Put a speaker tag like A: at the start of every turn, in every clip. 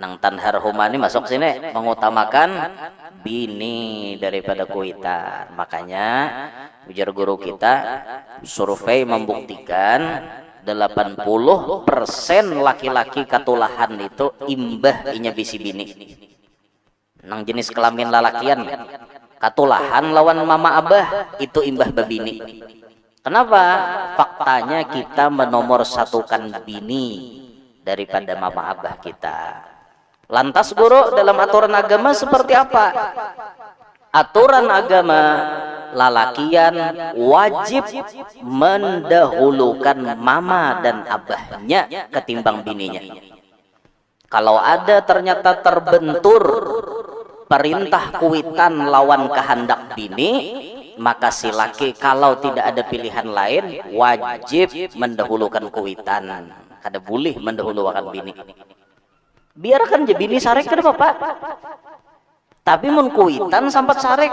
A: Nang tanhar humani masuk sini mengutamakan bini daripada kuitan. Makanya ujar guru kita, survei membuktikan 80% laki-laki katulahan itu imbah inya bisi bini. Nang jenis kelamin lalakian katulahan lawan mama abah itu imbah babini. Kenapa? Faktanya kita menomor satukan bini daripada mama abah kita. Lantas guru, dalam aturan agama seperti apa? Aturan agama, lalakian wajib mendahulukan mama dan abahnya ketimbang bininya. Kalau ada ternyata terbentur perintah kuitan lawan kehendak bini, maka si laki kalau tidak ada pilihan lain wajib mendahulukan kuitan. Kada boleh mendahulukan bini. Biarkan je bini sarek kada bapak. Tapi mun kuitan sampat sarek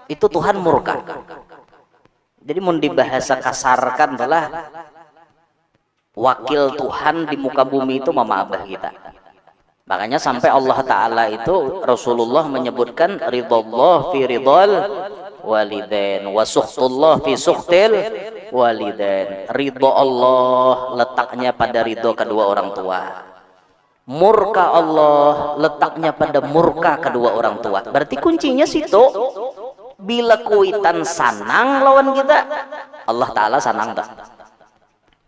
A: itu Tuhan murka. Jadi mun dibahasa kasarkan adalah wakil Tuhan di muka bumi itu mama abah kita. Makanya sampai Allah Ta'ala itu Rasulullah menyebutkan ridallah fi ridal walidain wa sukhtullah fi sukhtil walidain. Ridho Allah letaknya pada ridho kedua orang tua, murka Allah letaknya pada murka kedua orang tua. Berarti kuncinya situ. Bila kuitan sanang lawan kita, Allah Ta'ala sanang tak.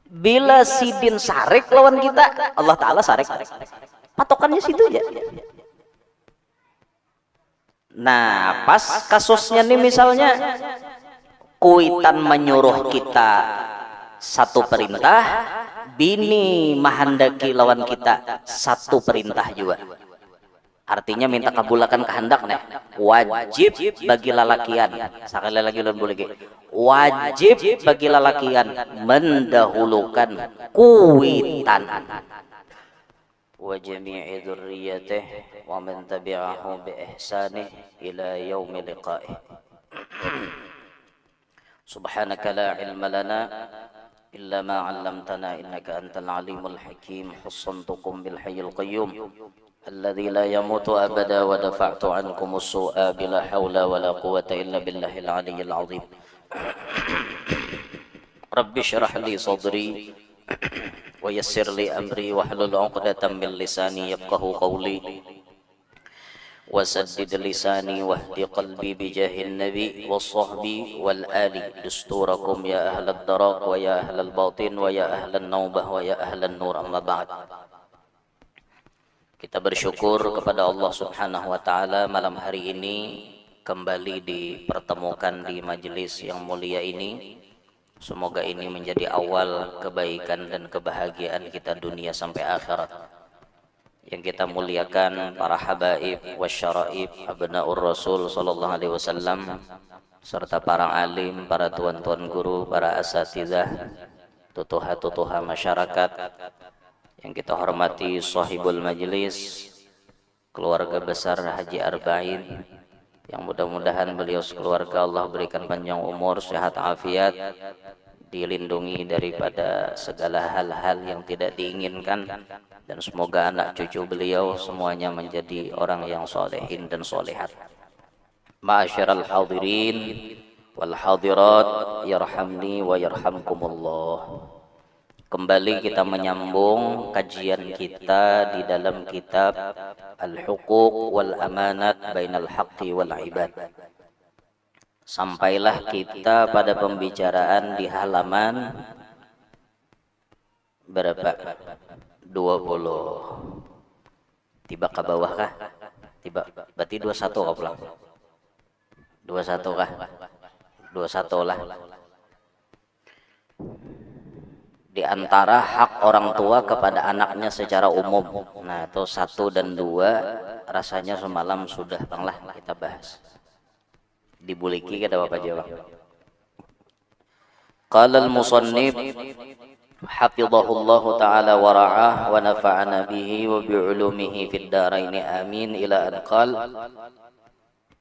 A: Bila sidin sarik lawan kita, Allah Ta'ala sarik. Patokannya situ aja. Nah, pas kasusnya nih misalnya kuitan menyuruh kita satu perintah, bini menghendaki lawan kita satu perintah juga. Artinya minta kabulakan kehendak nih. Wajib bagi lalakian. Sekali lagi ulun boleh. Wajib bagi lalakian mendahulukan kuitan. Wa jami'i dzurriyyatihi wa man tabi'ahu bi ihsani ila yaumil liqa'ih. Subhanaka la ilma lana illa ma 'allamtana innaka antal alimul hakim. Hussantukum bil hayyil qayyum alladzi la yamutu abada wa dafa'tu 'ankum as-su'a bila haula wala quwwata illa billahil 'aliyyil 'azim. Rabbi shrah li sadri wa yassir li amri wahlul 'uqdatam min lisani yafqahu qawli wa saddid lisani wahdi qalbi bi jahin nabi was-sahbi wal ali dusturakum ya ahlad daraq wa ya ahlal batin wa ya ahlan naubah wa ya ahlan nur. Amma ba'd. Kita bersyukur kepada Allah Subhanahu wa taala malam hari ini kembali dipertemukan di majelis yang mulia ini. Semoga ini menjadi awal kebaikan dan kebahagiaan kita dunia sampai akhirat. Yang kita muliakan para habaib wasyaraib abnaur rasul sallallahu alaihi wasallam serta para alim, para tuan-tuan guru, para asatidzah, tutuha-tutuha masyarakat yang kita hormati, sahibul majlis, keluarga besar Haji Arba'in, yang mudah-mudahan beliau sekeluarga Allah berikan panjang umur, sehat afiat, dilindungi daripada segala hal-hal yang tidak diinginkan, dan semoga anak cucu beliau semuanya menjadi orang yang solehin dan solehat. Ma'asyiral hadirin wal hadirat yarhamni wa yarhamkumullah. Kembali kita menyambung kajian kita di dalam kitab Al-Huquq wal Amanat Bainal Haqqi wal Ibad. Sampailah kita pada pembicaraan di halaman berapa? 20. Tiba ke bawah kah? Tiba. Berarti 21 kah pulang? 21 kah? 21 lah. Di antara hak orang tua kepada anaknya secara umum. Nah, itu 1 dan 2 rasanya semalam sudah banglah kita bahas. Dibuliki kata Bapak Jawa. Qala al-musannif hafizahullahu ta'ala wa ra'ah wa nafa'ana bihi wa bi'ulumihi fid daraini amin ila an qal.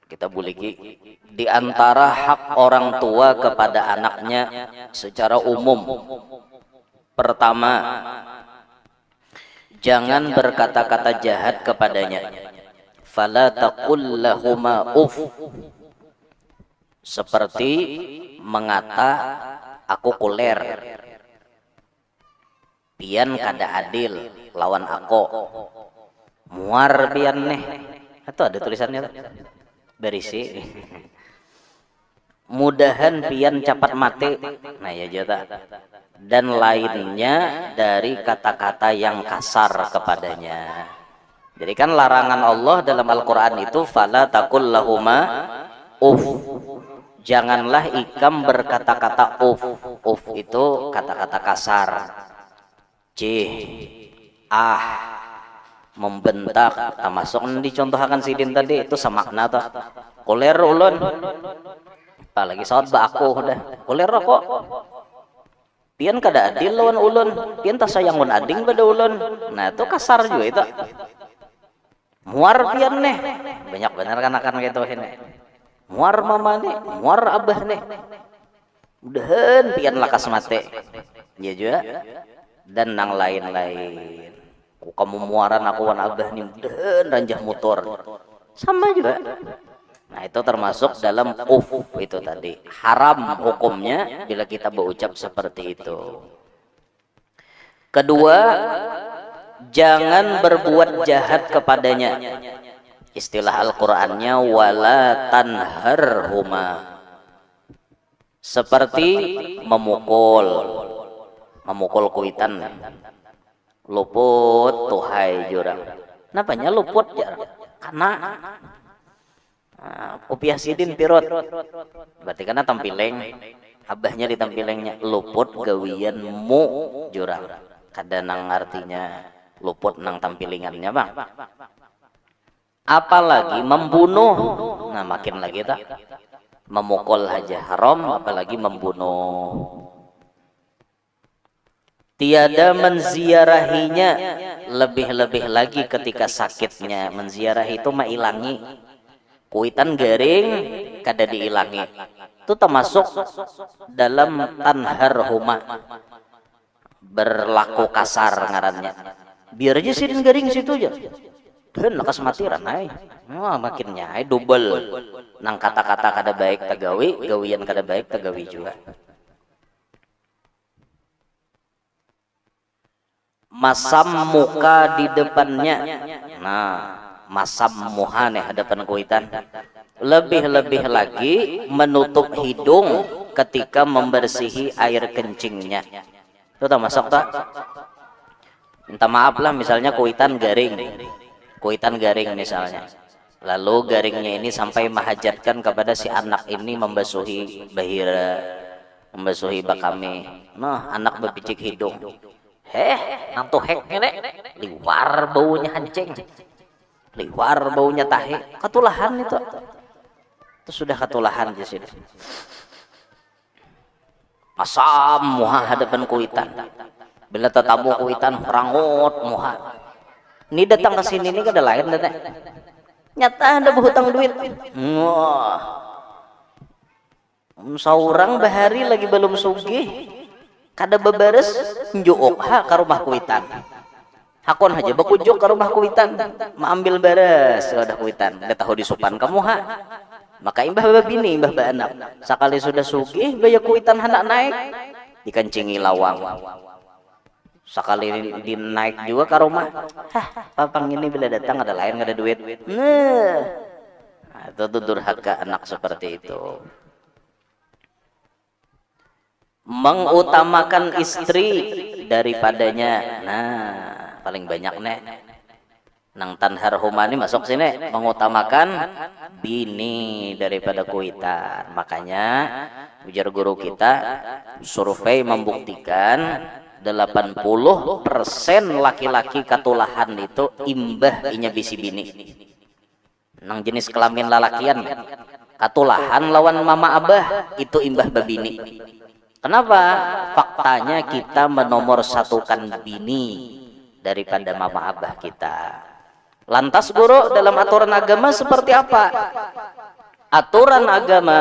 A: Kita buliki di antara hak orang tua kepada anaknya secara umum. Pertama, jangan berkata-kata jahat kepadanya. Fala taqul lahuma uff, seperti mengata aku kuler, pian kada adil lawan aku, muar pian nih. Itu ada tulisannya berisi. Mudahan pian cepat mati. Nah ya jata. Dan lainnya dari kata-kata yang kasar kepadanya. Jadi kan larangan Allah dalam Al-Quran itu fala taqul lahuma uff, janganlah ikam berkata-kata uff. Uff itu kata-kata kasar, cih, membentak. Termasuk dicontohkan sidin tadi itu semakna tuh. Kuler ulun, apalagi saat baku udah kuler kok. Pian kada adil lawan ulun, pian tak sayangun ading pada ulun. Nah itu kasar juga itu. Muar pian nih, banyak benar kan akan gitu ini. Muar mama nih, muar abah nih. Udahan pian lakas mate. Ya juga. Dan nang lain-lain. Kamu muaran aku wan abah nih, udahan ranjah motor. Sama juga. Nah itu termasuk dalam itu tadi. Haram hukumnya bila kita berucap seperti itu. Kedua, jangan berbuat jahat kepadanya. Istilah Al-Qur'annya wala tanharhuma, seperti memukul kuitan. Luput tuhai jurang. Napanya luput ya? Karena Upiah sidin pirot, berarti karena tampileng, abahnya ditampilengnya luput gawian mu jurang. Kada nang artinya luput nang tampilingannya bang. Apalagi membunuh, nah makin lagi tak. Memukul aja haram, apalagi membunuh. Tiada menziarahinya, lebih-lebih lagi ketika sakitnya. Menziarahi itu mailangi. Kuitan garing kada diilangi. Itu termasuk dalam tanharhuma, berlaku kasar ngarannya. Biar aja sidin garing situ aja. Dan lekas mati ranai. Wah makin nyai double. Nang kata-kata kada baik tagawi, gawian kada baik tagawi juga. Masam muka di depannya. Nah, masam muha nih hadapan kuitan. Lebih-lebih lagi menutup hidung ketika membersihi air kencingnya. Itu tak masuk tak? Minta maaf lah misalnya kuitan garing misalnya. Lalu garingnya ini sampai menghajatkan kepada si anak ini membasuhi bahira, membasuhi bakami. Nah, anak berpicik hidung. Nantu hek ini liwar baunya hancing. Liwar baunya tahe, katulahan itu sudah katulahan di sini. Masam muha hadapan kuitan. Bila tetamu kuitan rangut muha. Ini datang ke sini ini kada lain datang. Nyata ada berhutang duit. Wah. Seorang bahari lagi belum sugih. Kada beberes njuuk ka rumah kuitan. Hakon aja bakujuk ke rumah kuitan, maambil beres ada kuitan, udah tahu disupan kamu ha. Maka imbah babini, imbah anak. Sekali sudah sugih, baya kuitan hendak naik, dikencingi lawang. Sekali dinaik juga ke rumah, papang ini bila datang ada lain ada duit. Nah, itu durhaka anak seperti itu. Mengutamakan istri daripadanya. Nah, paling banyak nih nang tanharhuma ini masuk sini, mengutamakan bini daripada kuitan. Makanya ujar guru kita, survei membuktikan 80% laki-laki katulahan itu imbah inya bisi bini. Nang jenis kelamin lalakian katulahan lawan mama abah itu imbah babini. Kenapa? Faktanya kita menomor satukan bini daripada mama abah kita. Lantas guru dalam aturan agama seperti apa? Aturan agama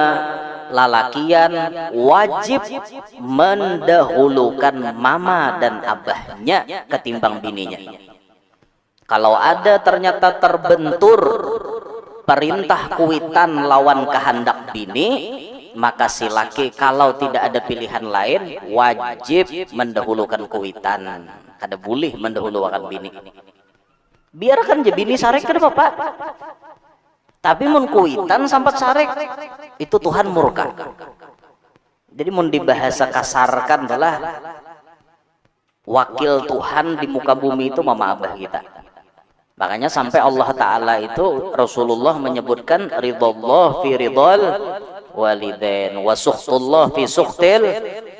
A: lalakian wajib mendahulukan mama dan abahnya ketimbang bininya. Kalau ada ternyata terbentur perintah kuitan lawan kehendak bini, maka si laki kalau tidak ada pilihan lain wajib mendahulukan kuitan. Kada boleh mendahulukan bini. Biarkan je bini sarek kada apa-apa. Tapi mun kuitan sampai sarek itu Tuhan murka. Jadi mun dibahasa kasarkan adalah wakil Tuhan di muka bumi itu mama abah kita. Makanya sampai Allah Ta'ala itu Rasulullah menyebutkan ridallah fi ridal walidain wa sukhtullah fi sukhtil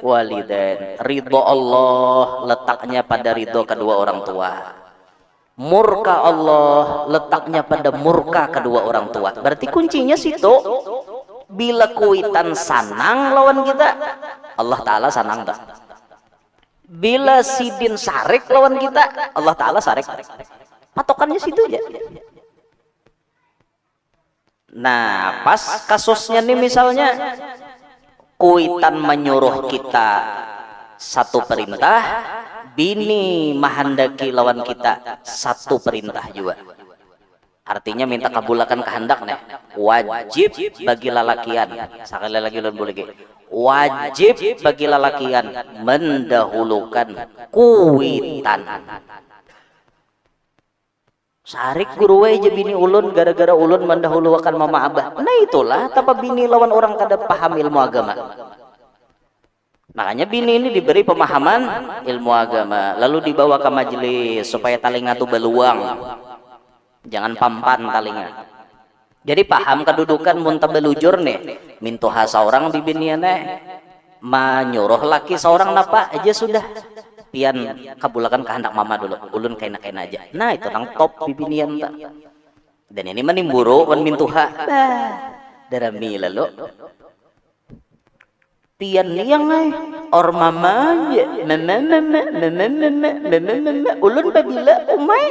A: walidain. Ridho Allah letaknya pada ridho kedua orang tua, murka Allah letaknya pada murka kedua orang tua. Berarti kuncinya situ. Bila kuitan sanang lawan kita, Allah Ta'ala sanang tak. Bila sidin sarik lawan kita, Allah Ta'ala sarik. Patokannya situ aja. Nah, pas kasusnya nih misalnya kuitan menyuruh kita satu perintah, bini menghendaki lawan kita satu perintah juga. Artinya minta kabulakan kehendak nih. Wajib bagi lalakian. Sekali lagi ulun boleh. Wajib bagi lalakian mendahulukan kuitan. Sarik guru aja bini ulun gara-gara ulun mendahulukan mama abah. Nah itulah tanpa bini lawan orang kada paham ilmu agama. Makanya bini ini diberi pemahaman ilmu agama, lalu dibawa ke majelis supaya talinga tu beluang. Jangan pampan talinga. Jadi paham kedudukan munta belujur nih. Mintuha seorang di biniannya menyuruh laki seorang napa aja sudah. Pian kabulakan kehendak mama dulu, ulun kaina-kaina aja. Nah itu nang top bibinian tak. Dan ini menimburu wan mintuha. Darami lalu. Pian yang or mama aja. Mama. Ulun babila umay.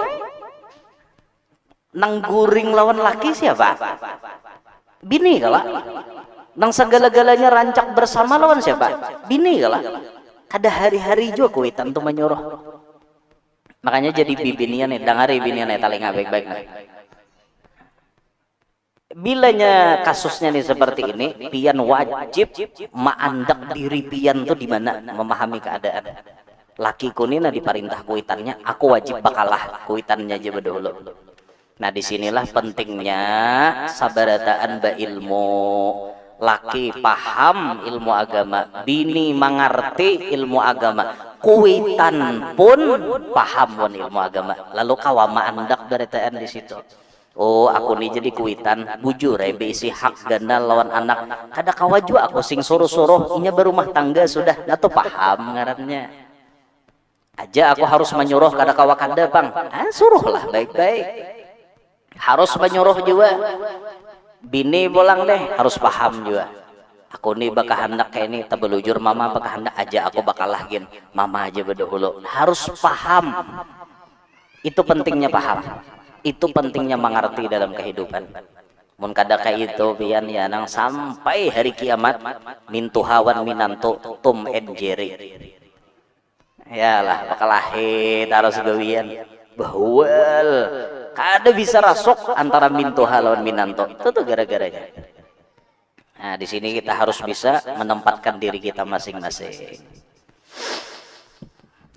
A: Nang guring lawan laki siapa? Bini kala. Nang segala-galanya rancak bersama lawan siapa? Bini kala. Ada hari-hari juga kuitan tuh menyuruh. Makanya jadi bibinian nih, dangari binian nih talinga baik-baik nih. Bilanya kasusnya nih seperti ini, pian wajib maandak diri pian tuh di mana memahami keadaan. Laki kunina diperintah kuitannya, aku wajib bakalah kuitannya aja dahulu. Nah disinilah pentingnya sabarataan ba ilmu. Laki paham ilmu agama, bini mengerti ilmu agama, kuitan pun paham ilmu agama. Lalu kawama andak beritaan di situ. Oh aku nih jadi kuitan, bujur bisi hak ganda lawan anak. Kada kawaju aku sing suruh-suruh, inya berumah tangga sudah, nato paham ngarannya. Aja aku harus menyuruh kada kawa kada bang, suruhlah baik-baik. Harus menyuruh juga. Bini bolang deh harus paham juga. Aku nih bakal hendak kayak ini tabelujur mama bakal hendak aja aku bakal lagin mama aja berdahulu. Harus paham. Itu pentingnya paham. Itu pentingnya mengerti dalam kehidupan. Mun kada kayak itu pian ya nang sampai hari kiamat mintuhawan minanto tum and jerry. Yalah bakal lahir harus gawian bahwal. Kada bisa rasuk antara mintuha lawan minanto. Itu tuh gara-garanya. Nah, di sini kita harus bisa menempatkan diri kita masing-masing.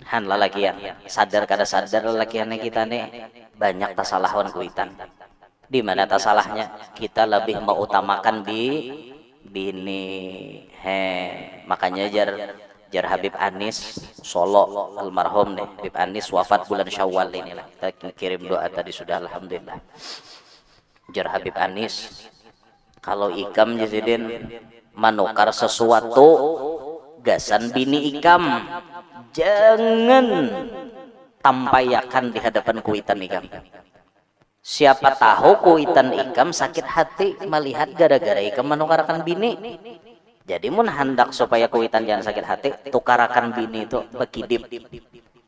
A: Han lalakian, sadar kada sadar lalakiannya kita nih banyak tasalahan kuitan. Di mana tasalahnya? Kita lebih mengutamakan bini. Makanya jar Habib Anis Solo almarhum nih, Habib Anis wafat bulan Syawal inilah. Kita kirim doa tadi sudah alhamdulillah. Jar Habib Anis kalau ikam jadidin menukar sesuatu gasan bini ikam jangan tampayakan di hadapan kuitan ikam. Siapa tahu kuitan ikam sakit hati melihat gara-gara ikam menukarkan bini. Jadi mun hendak supaya kuitan jangan sakit hati, tukarakan bini itu bekidip.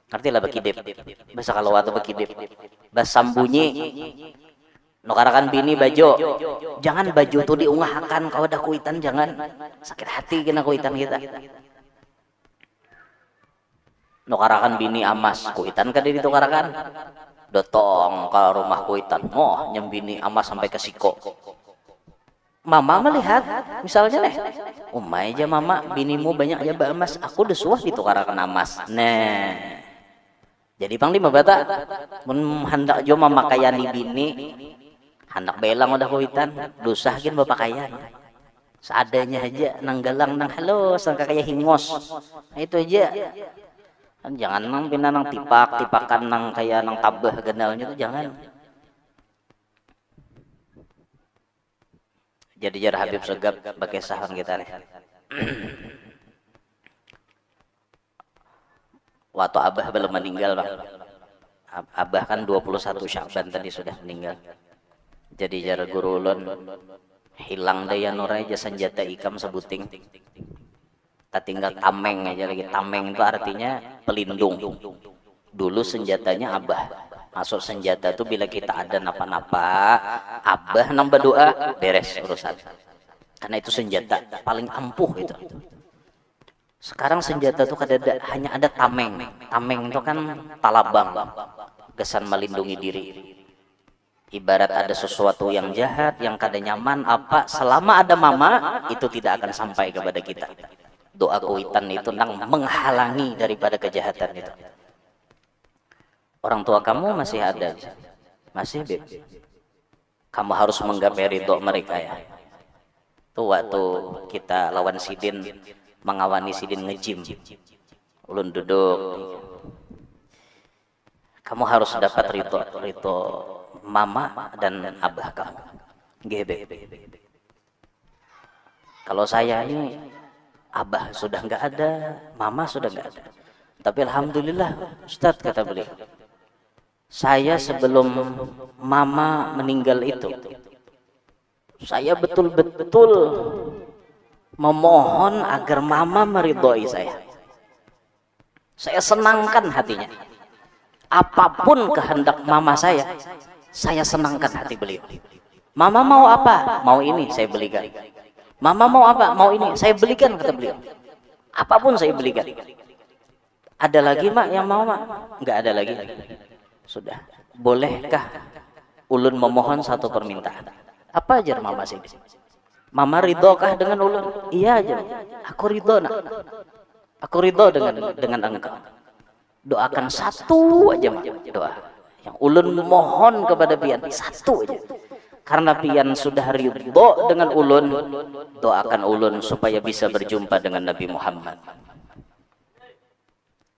A: Ngerti lah bekidip. Bahasa kalau atau bekidip. Bahasa sambunyi. Nukarakan bini baju. Jangan baju tuh diungahakan kalau ada kuitan jangan sakit hati kena kuitan kita. Nukarakan bini amas, kuitan kada ditukarakan. Dotong ke rumah kuitan, nyembini amas sampai ke siko. Mama melihat, misalnya nih, umay aja mama, binimu banyak aja emas, aku desuah ditukarakan emas. Nah, jadi panglima bata, hendak jo mama kayani bini, hendak belang udah kuitan, dusahkin bapak kaya. Seadanya aja, nang galang, nang halo, sangka kayak hingos. Nah, itu aja. Jangan nang pina nang tipakan nang kayak nang tabah ganalnya tuh jangan. Jadi jar Habib Segap pakai sahang kita nih. Waktu Abah belum meninggal, Bang. Abah kan 21 Sya'ban tadi sudah meninggal. Jadi jar guru ulun hilang daya nurai aja senjata ikam sebuting. Tak tinggal tameng aja lagi. Tameng itu artinya pelindung. Dulu senjatanya Abah. Masuk senjata itu bila kita ada napa-napa, Abah nambah doa, beres urusan. Karena itu senjata paling ampuh itu. Sekarang senjata itu hanya ada tameng. Tameng itu kan talabang, kesan melindungi diri. Ibarat ada sesuatu yang jahat, yang kada nyaman, apa selama ada mama itu tidak akan sampai kepada kita. Doa kuitan itu nang menghalangi daripada kejahatan itu. Orang tua kamu masih ada, masih Beb. Kamu harus menggapai ridho mereka ya. Tuh waktu kita lawan Sidin, mengawani Sidin ngejim, ulun duduk. Kamu harus dapat ridho mama dan abah kamu. Gebe. Kalau saya ini abah sudah nggak ada, mama sudah nggak ada. Tapi alhamdulillah, Ustadz kata beliau. Saya sebelum mama meninggal itu, saya betul-betul memohon agar mama meridhoi saya. Saya senangkan hatinya. Apapun kehendak mama saya senangkan hati beliau. Mama mau apa? Mau ini, saya belikan. Mama mau apa? Mau ini, saya belikan, kata beliau. Apapun saya belikan. Ada lagi mak yang mau mak? Nggak ada lagi. Sudah, bolehkah ulun memohon satu permintaan? Apa aja mama sih? Mama ridhokah dengan ulun? Iya aja. Aku ridho nak. Aku ridho dengan engkau. Doakan satu aja mak. Doa yang ulun mohon kepada pian, satu aja. Karena pian sudah ridho dengan ulun, doakan ulun supaya bisa berjumpa dengan Nabi Muhammad.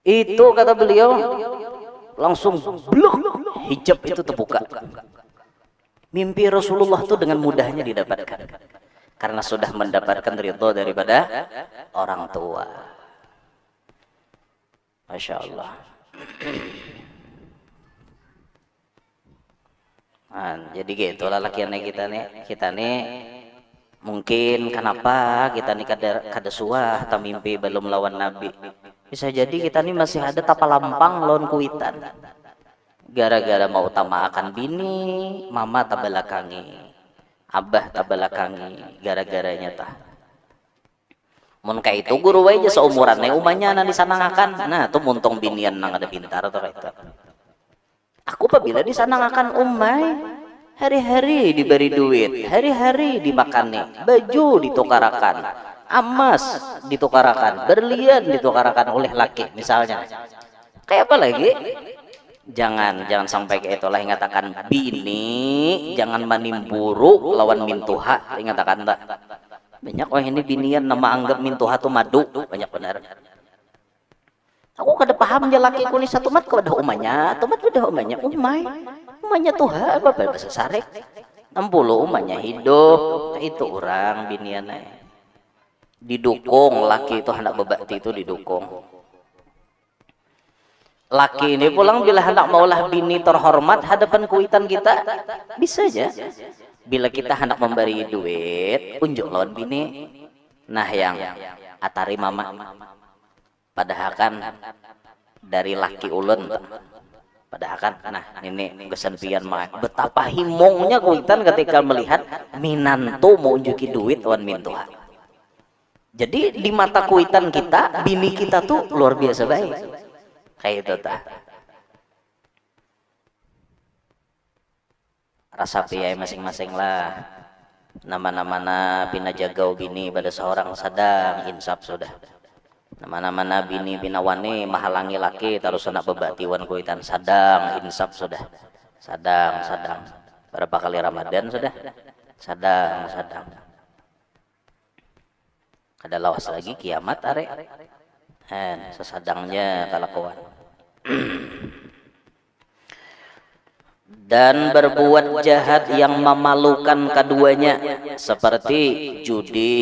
A: Itu kata beliau. Langsung bluk, hijab itu terbuka. Mimpi Rasulullah itu dengan mudahnya didapatkan karena sudah mendapatkan ridho daripada orang tua. Masya Allah. Nah, jadi gitulah lakiannya kita nih mungkin kenapa kita nih kada suah atau mimpi belum lawan Nabi. Bisa jadi kita ini masih ada tapalampang lawan kuitan. Gara-gara mau utamakan bini, mama tabalakangi, abah tabalakangi, gara-garanya tah. Mun kayak itu guru aja seumuran nih umanya nang disanangakan. Nah, tuh muntung binian nang ada pintar atau kayak itu. Aku apabila disanangakan umay, hari-hari diberi duit, hari-hari dimakani, baju ditukarakan. Emas ditukarakan, berlian ditukarakan oleh laki misalnya. Kayak apa lagi? Jangan sampai kayak itulah yang ngatakan bini jangan manimburu lawan mintuha, ingatakan tak. Banyak ini binian nama anggap mintuha tuh madu, banyak benar. Aku kada paham aja laki kunis satu mat kepada umanya, tumat kepada umanya tuha apa bahasa sarek. 60 umanya hidup, itu orang biniannya. Didukung laki itu hendak bebakti itu didukung. Laki ini pulang bila hendak maulah bini terhormat hadapan kuitan kita bisa aja. Bila kita hendak memberi duit unjuk lawan bini, nah yang atari mama padahal kan dari laki ulun padahal kan nah ini gesan pian mah betapa himongnya kuitan ketika melihat minantu mau unjuki duit lawan mintuha. Jadi di mata kuitan kita, bini kita tuh luar biasa baik. Kayak itu tah. rasa piye masing-masing lah. Nama-nama bina jagau bini pada seorang sadang insaf sudah. Nama-nama bini binawani mahalangi laki terus anak bebatiwan kuitan sadang insaf sudah. Sadang. Berapa kali Ramadan sudah? Sadang. Ada lawas lagi kiamat are. Sesadangnya kalakuan. Dan berbuat jahat yang memalukan keduanya seperti judi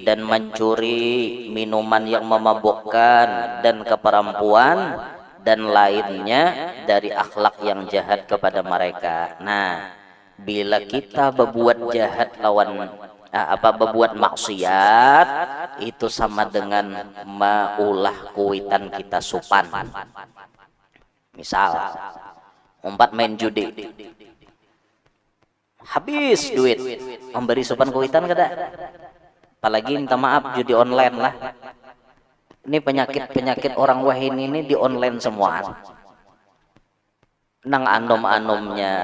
A: dan mencuri, minuman yang memabukkan dan keperempuan dan lainnya dari akhlak yang jahat kepada mereka. Nah, bila kita berbuat jahat lawan berbuat maksiat itu sama dengan maulah kuitan kita supan. Misal umpat main judi habis duit memberi supan kuitan kada, apalagi minta maaf judi online lah. Ini penyakit orang wahin ini di online semua. Nang anom-anomnya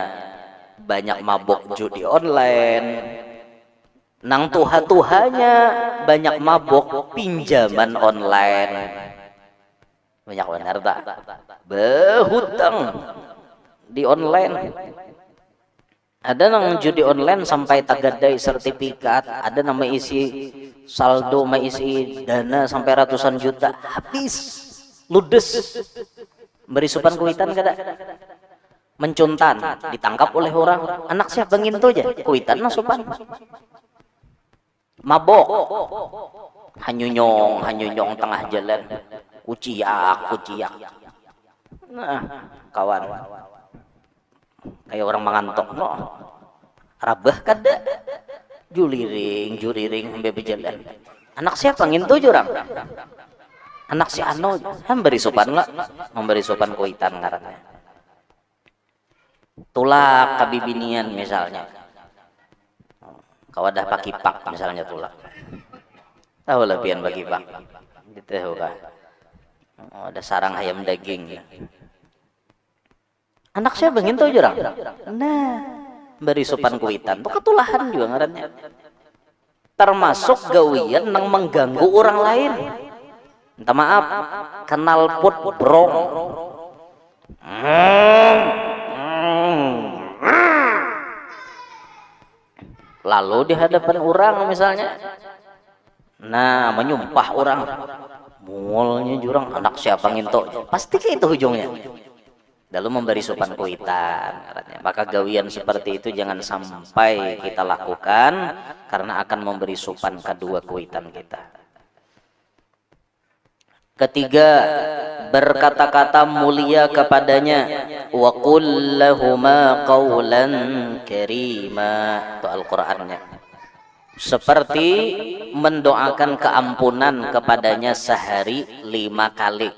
A: banyak mabuk judi online, nang tuha-tuhanya banyak mabuk pinjaman online. Banyak benar tak? Behutang di online. Ada nang judi online sampai tagadai sertifikat, ada nama isi saldo, isi dana sampai ratusan juta, habis ludes. Beri supan kuitan kada? Mencuntan, ditangkap oleh orang. Anak siapa ngintu aja, kuitan na supan. Mabok, hanyunyong tengah jalan, kuciak. Nah, kawan, kayak orang mengantok, no. Rabah kada, juriring, bebejalan. Anak siapa ngintu jurang? Anak si Ano, memberi supan lah, memberi supan kuitan ngarannya. Tulak kabibinian misalnya. Kawadah pakipak misalnya tulak. Tahu lah pian pakipak. Gitu kan. Ada sarang ayam daging. Anak saya bengin tuh jurang. Nah, beri supan kuitan. Tuh ketulahan juga ngarannya. Termasuk gawian yang mengganggu orang lain. Minta maaf, kenal pot brong. Lalu di hadapan orang misalnya, nah menyumpah orang, mulnya jurang anak siapa nginto, pasti kayak itu ujungnya. Lalu memberi supan kuitan, maka gawian seperti itu jangan sampai kita lakukan karena akan memberi supan kedua kuitan kita. Ketiga, berkata-kata mulia kepadanya, wa qul lahuma qawlan karima. Itu Al-Qur'annya. Seperti mendoakan keampunan kepadanya sehari 5 kali.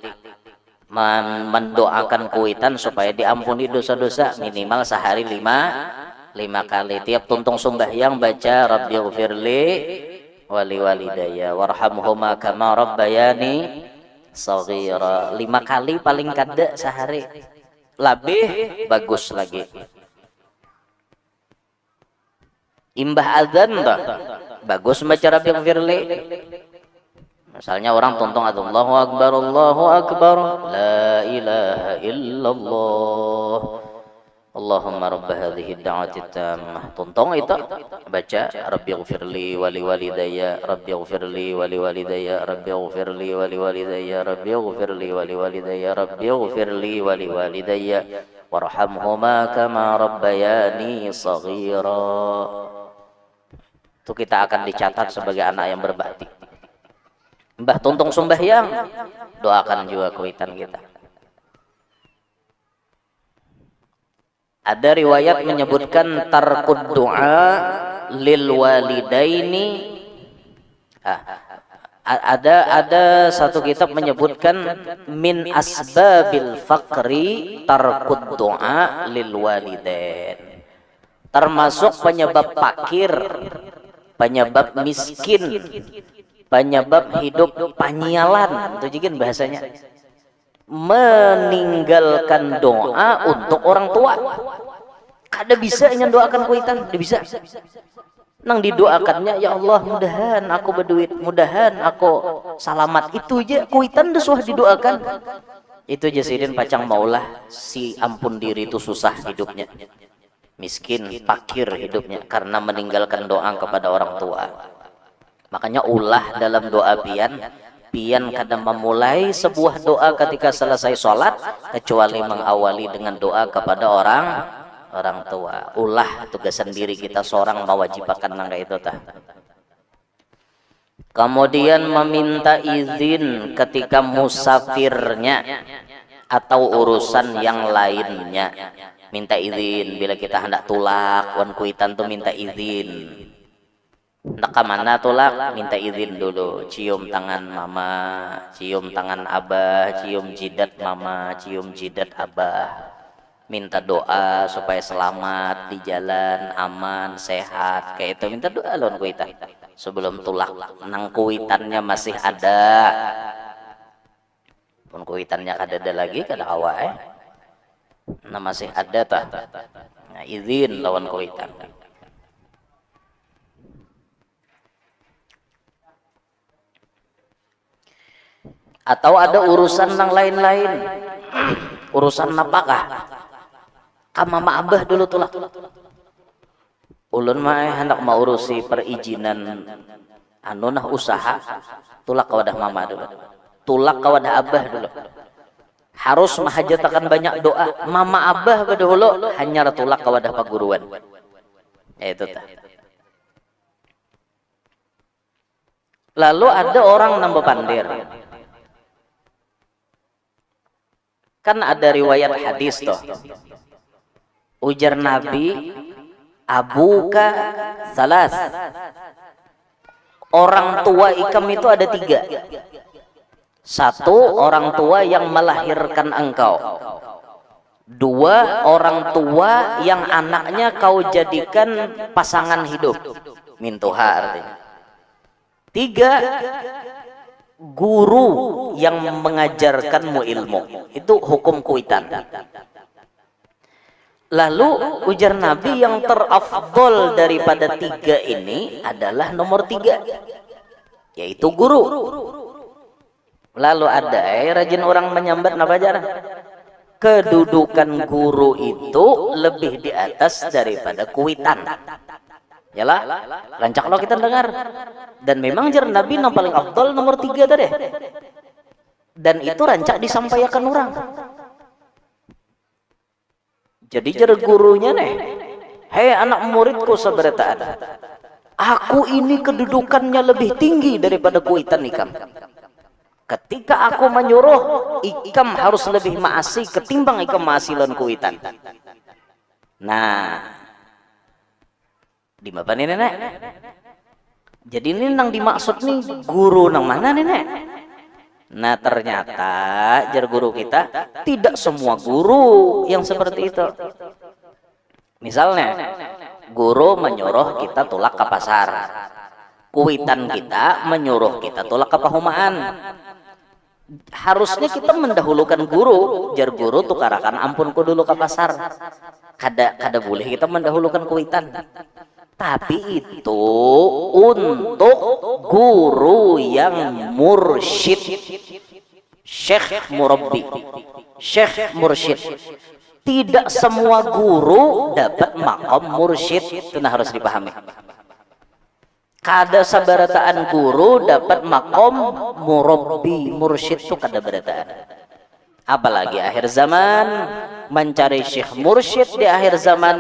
A: Mendoakan kuitan supaya diampuni dosa-dosa minimal sehari 5 kali. Tiap tuntung sembahyang baca Rabbighfirli wali walidayya warhamhuma kama rabbayani shaghira. 5 kali paling kada sehari. Lebih bagus lagi. Imbah adzan dah. Bagus baca Rabbighfirli. Misalnya orang tuntung Allahu Akbar, la ilaha illallah, Allahumma rabb hadhihi ad-da'wati tammah. Tuntung itu baca Rabbighfirli wali walidayya, Rabbighfirli wali walidayya, Rabbighfirli wali walidayya, Rabbighfirli wali walidayya, Rabbighfirli wali walidayya, warhamhuma kama rabbayani shaghira. Itu kita akan dicatat sebagai anak yang berbakti. Mbah tuntung sembahyang, doakan juga kuitan kita. Ada riwayat menyebutkan tarkud doa lil walidaini. Ada satu kitab menyebutkan min asbabil faqri tarkud doa lil walidain. Termasuk penyebab fakir, penyebab miskin, penyebab hidup panyialan, itu juga bahasanya, meninggalkan doa untuk orang tua. Kada bisa nya doakan kuitan, kada bisa. Nang didoakannya, ya Allah mudahan aku berduit, mudahan aku selamat, itu aja kuitan dah suah didoakan. Itu aja sidin pacang maulah si ampun diri itu susah hidupnya, miskin, fakir hidupnya karena meninggalkan doa kepada orang tua. Makanya ulah dalam doa pian kadang memulai sebuah doa ketika selesai sholat kecuali mengawali dengan doa kepada orang tua. Ulah tugas sendiri kita seorang mewajibkan nangga itu tah. Kemudian meminta izin ketika musafirnya atau urusan yang lainnya. Minta izin bila kita hendak tulak, wan kuitan tuh minta izin. Hendak ke mana tulak? Minta izin dulu. Cium tangan mama, cium tangan abah, cium jidat mama, cium jidat abah. Minta doa supaya selamat di jalan, aman, sehat, kayak itu. Minta doa lawan kuitan sebelum tulak. Nang kuitannya masih ada, pun kuitannya kada ada lagi, kada awal nah masih ada tah. Nah, izin lawan kuitan. Atau ada urusan yang lain-lain, urusan napakah mama abah dulu tulak. Ulun mah hendak mau urusi perizinan anu nah usaha, tulak kawadah mama dulu, tulak kawadah abah dulu. Harus mahajatakan banyak doa mama abah dahulu, hanya tulak kawadah paguruan. Itu tah. Lalu ada orang nambah pandir. Kan ada riwayat hadis toh. Ujar Nabi, abuka salas. Orang tua ikam itu ada 3. Satu, orang tua yang melahirkan engkau. 2, orang tua yang anaknya kau jadikan pasangan hidup. Mintuha artinya. 3, guru yang mengajarkanmu ilmu. Itu hukum kuitan. Lalu ujar Nabi yang terafdol daripada 3 ini adalah nomor 3, yaitu guru. Lalu ada rajin orang menyambat napa jarang. Kedudukan guru itu lebih di atas daripada kuitan. Yalah, rancak lo kita dengar. Dan memang jar Nabi yang paling afdol nomor 3 tadi. Dan itu rancak disampaikan orang. Jadi jar gurunya nih, hei anak muridku seberataan, aku ini kedudukannya lebih tinggi daripada kuitan ikam. Ketika aku menyuruh, ikam harus lebih maasi ketimbang ikam maasilan kuitan. Nah, di mana nih nenek? Jadi ini nang dimaksud nih guru nang mana nenek? Nah ternyata jar guru kita tidak semua guru yang seperti itu. Misalnya guru menyuruh kita tulak ke pasar, kuitan kita menyuruh kita tulak ke pahumaan. Harusnya kita mendahulukan guru, jar guru tukarakan ampunku dulu ke pasar. Kada boleh kita mendahulukan kuitan. Tapi itu untuk guru yang mursyid, syekh murabbi, syekh mursyid. Tidak semua guru dapat makom mursyid, itu harus dipahami. Kada sabarataan guru dapat makom murabbi, mursyid itu kada berataan. Apalagi akhir zaman, mencari syekh mursyid di akhir zaman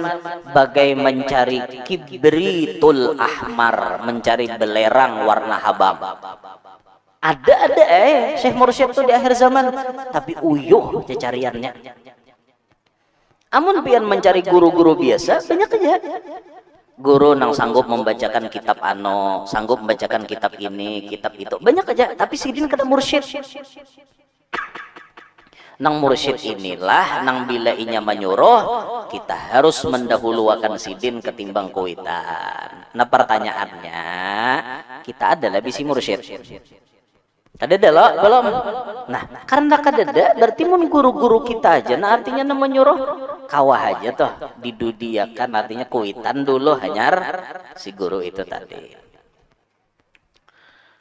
A: bagai mencari kibritul ahmar, mencari belerang warna habam. Ada syekh mursyid itu di akhir zaman, tapi uyuh cariannya. Amun pian mencari guru-guru biasa banyak aja. Guru nang sanggup membacakan kitab ano, sanggup membacakan kitab ini, kitab itu, banyak aja. Tapi sidin kada mursyid. Nang mursyid inilah nang bila inya menyuruh kita harus mendahulukan sidin ketimbang kuitan. Nah pertanyaannya, kita adalah bisi mursyid. Kadeda lo belum. Nah, karena kadeda berarti mun guru-guru kita aja. Nah, artinya menyuruh kawah aja tuh didudiakan, artinya kuitan dulu hanyar si guru itu tadi.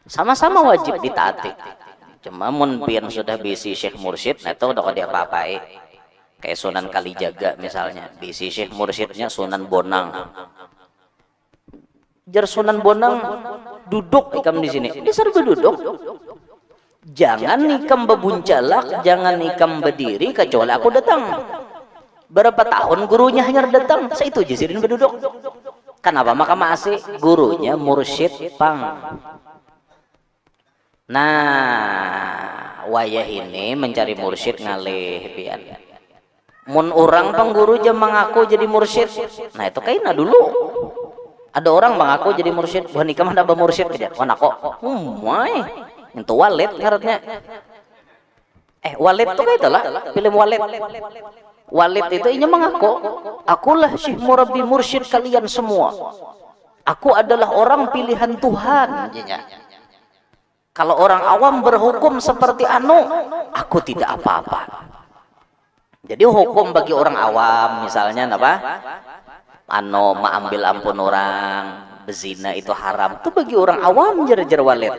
A: Sama-sama wajib ditaati. Cuma mun pian sudah bisi Syekh Mursyid, nah itu udah dia apa-apai. Kayak Sunan Kalijaga misalnya, bisi Syekh Mursyidnya Sunan Bonang. Jar Sunan Bonang duduk ikam di sini. Dia serba duduk. Jangan ikam bebuncalak, jangan ikam berdiri kecuali aku datang. Berapa tahun gurunya hanya datang, saya itu jisirin berduduk. Kenapa? Maka masih gurunya mursyid pang. Nah, wayah ini mencari mursyid ngalih pian. Mun orang pang guru jam mengaku jadi mursyid. Nah itu kaina dulu. Ada orang mengaku jadi mursyid, wah nikah mana mursyid kerja, wah nako, itu walid ngarannya. Walid tuh kayak itulah, film walid. Walid itu inya mengaku, akulah syekh murabbi mursyid kalian semua. Aku adalah orang pilihan Tuhan. Kalau orang awam berhukum seperti anu, aku tidak apa-apa. Jadi hukum bagi orang awam misalnya apa? Anu mengambil ampun orang, bezina itu haram. Itu bagi orang awam jer walid.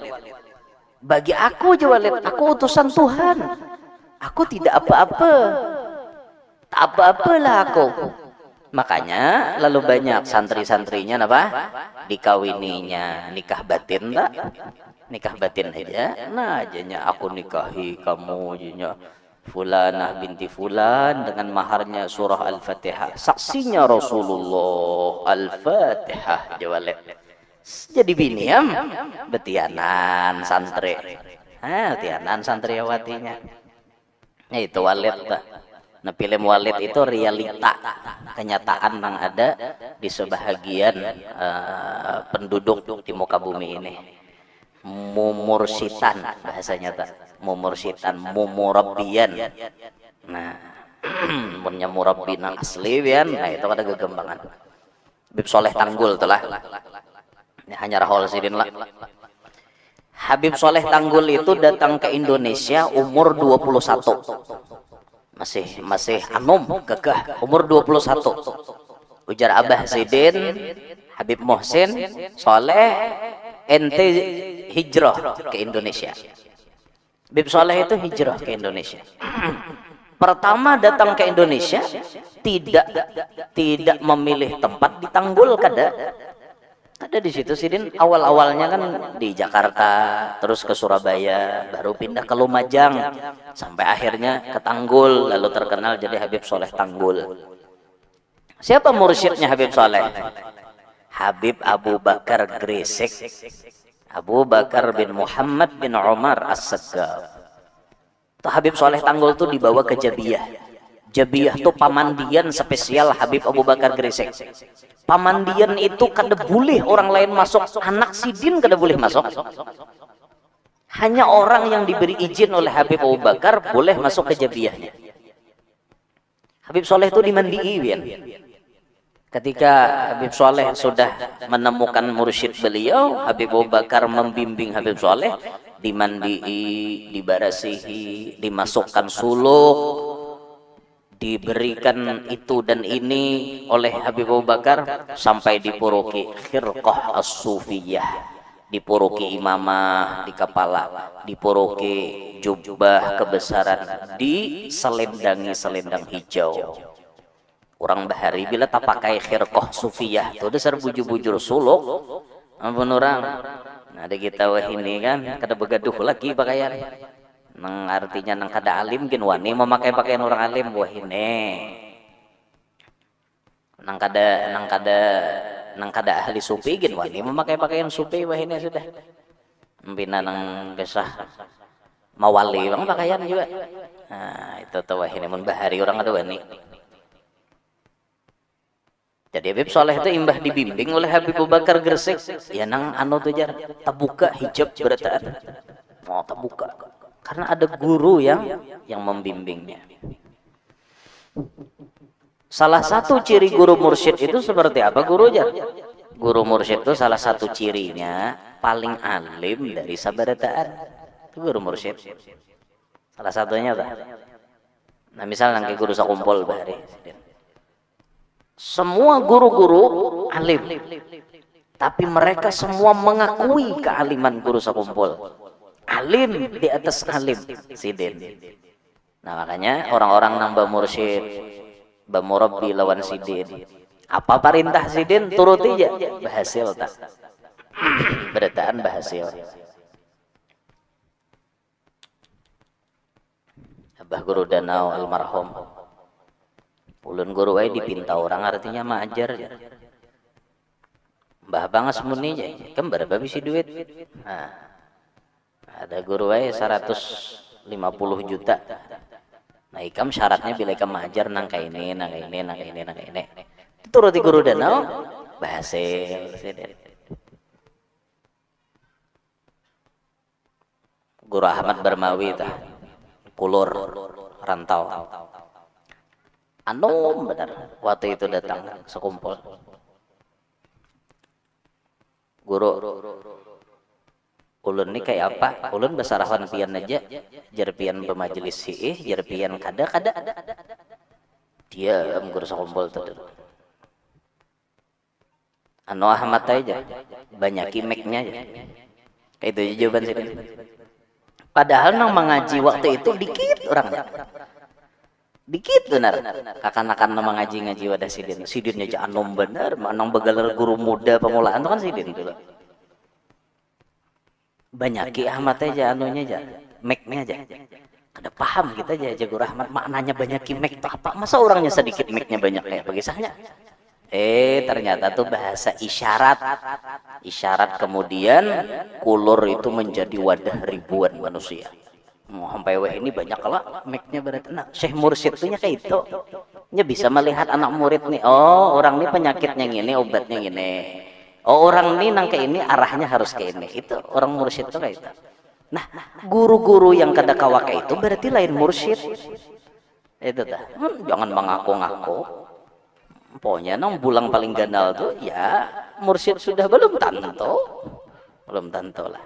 A: Bagi aku aja walid, aku utusan Tuhan. Aku tidak apa-apa. Tak apa-apalah aku. Makanya lalu banyak santri-santrinya apa? Dikawininya nikah batin tak? Nikah batin aja. Nah, ajanya aku nikahi kamu ajanya Fulanah binti Fulan dengan maharnya surah Al-Fatihah. Saksinya Rasulullah Al-Fatihah jawalek. Jadi biniam betianan santri. Tianan santriawatinya. Nah, itu walid tak. Nah, film walid itu realita kenyataan yang ada di sebahagian penduduk di muka bumi ini. Mumursitan bahasanya tak, mumursitan, mumurabbian. Nah, punya murabbina asli kan, nah itu ada kegembangan. Habib Soleh Tanggul telah. Ini hanya rahol sidin lah. Habib Soleh Tanggul itu datang ke Indonesia umur 21. Masih anum kekeh umur 21. Ujar Abah Sidin, Habib Muhsin Soleh, ente hijrah ke Indonesia. Habib Soleh itu hijrah ke Indonesia. Pertama datang ke Indonesia tidak memilih tempat di Tanggul kada. Ada di situ Sidin awal-awalnya kan di Jakarta, terus ke Surabaya, baru pindah ke Lumajang sampai akhirnya ke Tanggul, lalu terkenal jadi Habib Soleh Tanggul. Siapa mursyidnya Habib Soleh? Habib Abu Bakar Gresik, Abu Bakar bin Muhammad bin Umar As-Saggaf. Habib Soleh Tanggul tuh dibawa ke Jabiyah. Jabiyah tuh pamandian spesial Habib Abu Bakar Gresik. Pamandian itu kada boleh orang lain masuk, anak sidin kada boleh masuk. Hanya orang yang diberi izin oleh Habib Abu Bakar boleh masuk ke Jabiyahnya. Habib Soleh itu dimandii kan. Ketika Habib Soleh sudah menemukan mursyid beliau, Habib Abu Bakar membimbing Habib Soleh, dimandii, dibarasihi, dimasukkan suluk, diberikan itu dan ini oleh Habib Abu Bakar sampai dipuruki khirqah as-sufiyah, dipuruki imamah di kepala, dipuruki jubah kebesaran, diselendangi selendang hijau. Orang bahari bila tak pakai khirqah sufiyah itu dasar bujur-bujur suluk ampun orang. Nah ada kita wah ini kan kada begaduh lagi pakaian. Nang artinya nang kada alim gin wani memakai pakaian orang alim wah ini. Nang kada ahli sufi gin wani memakai pakaian sufi wah ini sudah. Pina nang besah mawali bang pakaian juga. Nah itu tuh wah ini mun bahari orang ada wani. Jadi Habib Soleh itu imbah dibimbing oleh Habib Abu Bakar Gresik. Ya nang anu tuh jar terbuka hijab berataan. Oh terbuka. Karena ada guru yang membimbingnya. Salah satu ciri guru mursyid itu seperti apa guru jar? Guru mursyid itu salah satu cirinya paling alim dari sabarataan. itu guru mursyid salah satunya tuh. Nah misal nang guru sakumpul bahari semua guru-guru alim, tapi mereka semua mengakui kealiman guru sakumpul, alim di atas alim sidin. Nah makanya orang-orang nambah mursyid bamurabbi lawan sidin, apa perintah sidin turuti aja, berhasil tak beritaan berhasil. Abah Guru Danau almarhum ulun guru wae dipinta orang artinya majar ya. Mbah bangas muni aja kan berapa bisi duit. Nah, ada guru wae 150 juta. Nah ikam syaratnya bila ikam majar nang kayak ini, nang kayak ini, nang kayak ini, nang kayak ini. Turuti Guru Danau berhasil. Guru Ahmad Barmawi tah kulur rantau anom benar waktu itu datang sekumpul guru ulun ini kayak apa ulun basarahan pian aja jarpian bermajelis sih jarpian kada dia guru sekumpul tuh anu Ahmad aja banyak kimeknya aja kayak itu aja jawaban sih. Padahal nang mengaji waktu itu dikit orangnya, dikit benar. Kakan-kakan nang mengaji wadah sidin aja anom benar, nang begaler guru muda pemulaan itu kan sidin dulu. Banyak Ki Ahmad aja anunya aja, meknya aja. Kada paham kita aja Guru Ahmad maknanya banyak Ki mek itu apa? Masa orangnya sedikit meknya banyak kayak bagaimana? Ternyata tuh bahasa isyarat. Isyarat kemudian kulur itu menjadi wadah ribuan manusia. Mau sampai weh ini banyak lah mic-nya berarti. Nah, Syekh Mursyid tuh kayak itu. Nya bisa melihat anak murid nih. Oh, orang ini penyakitnya gini, obatnya gini. Oh, orang ini nang kayak ini arahnya harus kayak ini. Itu orang mursyid tuh kayak itu. Nah, guru-guru yang kada kawaka itu berarti lain mursyid. Itu dah. Jangan mengaku-ngaku. Pokoknya nang bulang paling ganal tuh ya mursyid sudah belum tentu lah.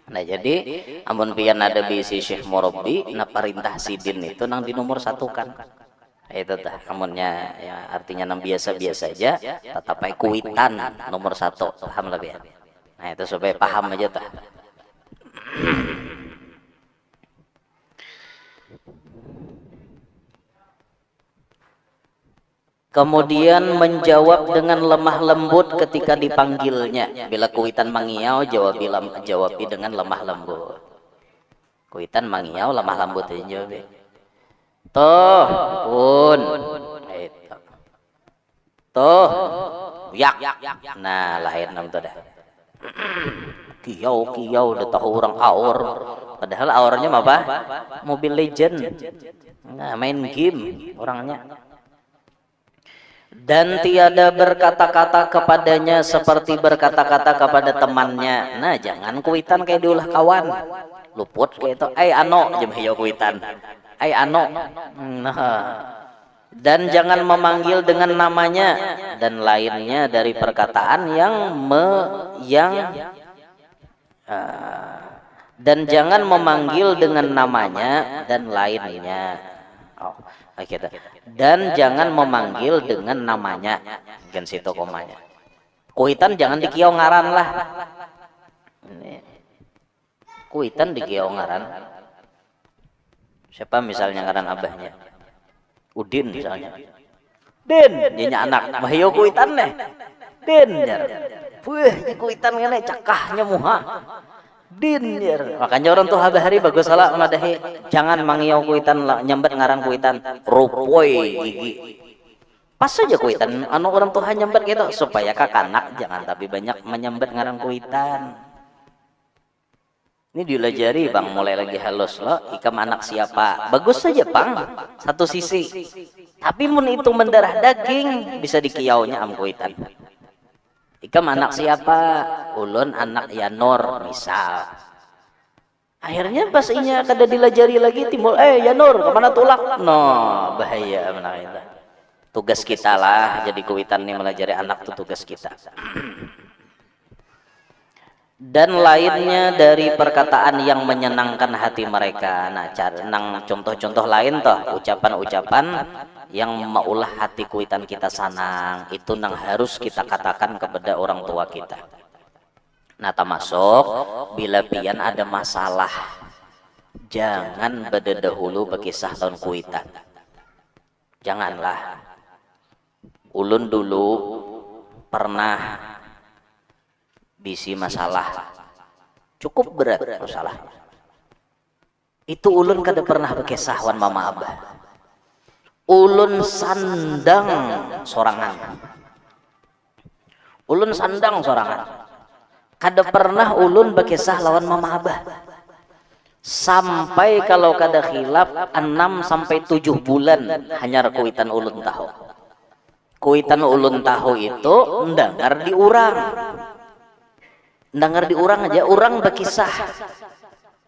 A: Nah jadi amun pian ada bisi Syekh Murabbi na perintah sidin itu nang di nomor satu kan itu tah amunnya ya artinya nang biasa-biasa aja tetap kuitan nomor satu paham lebih ya. Nah itu supaya paham aja tah. Kemudian menjawab dengan lemah lembut ketika dipanggilnya. Bila kuitan mangiau jawabi dengan lemah lembut. Kuitan mangiau lemah lembut aja jawab. Toh pun. Toh yak. Nah lain nam tuh dah. Kiau udah tahu orang aur. Padahal aurnya apa? Mobile Legend. Nah main game orangnya. Dan tiada berkata-kata kepadanya seperti berkata-kata kepada temannya. Nah jangan kuitan kayak diulah kawan luput kayak itu ano jem hiyo kuitan ano. Nah dan jangan memanggil dengan namanya dan lainnya dari perkataan dan jangan memanggil dengan namanya dan lainnya. Dan jangan memanggil dengan namanya gen situ komanya. Kuitan jangan dikiau ngaran lah. Kuitan dikiau ngaran. Siapa misalnya ngaran abahnya? Udin misalnya. Den, dia anak. Mahyo kuitan nih. Den, wih kuitan ngene cakahnya muha. Din makanya orang tuh habari bagus salah madahi jangan mangiau kuitan nyambat ngaran kuitan rupoi gigi pas saja kuitan anu orang tuh nyambat gitu supaya kakanak jangan tapi banyak menyambat ngaran kuitan. Ini dilajari bang mulai lagi halus loh ikam anak siapa bagus saja bang satu sisi tapi mun itu mendarah daging bisa dikiaunya am kuitan. Ikam anak siapa? Ulun anak Yanur misal. Akhirnya pas inya kada dilajari lagi timbul Yanur kemana tulak? No bahaya menak itu. Tugas kita lah jadi kuitan nih melajari anak tuh tugas kita. dan lainnya dari perkataan yang menyenangkan hati mereka. Nah, nang contoh-contoh lain toh, ucapan-ucapan yang maulah hati kuitan kita sanang, itu nang harus kita katakan kepada orang tua kita. Nah, termasuk bila pian ada masalah, jangan berdahulu berkisah lawan kuitan. Janganlah. Ulun dulu pernah bisi masalah cukup berat masalah. Itu ulun kada pernah berkisah wan mama abah. Ulun sandang sorangan. Ulun sandang sorangan. Kada pernah ulun berkisah lawan mama abah. Sampai kalau kada khilaf 6 sampai 7 bulan hanya kuitan ulun tahu. Kuitan ulun tahu itu ndengar di urang. Ndengar di urang aja, urang berkisah.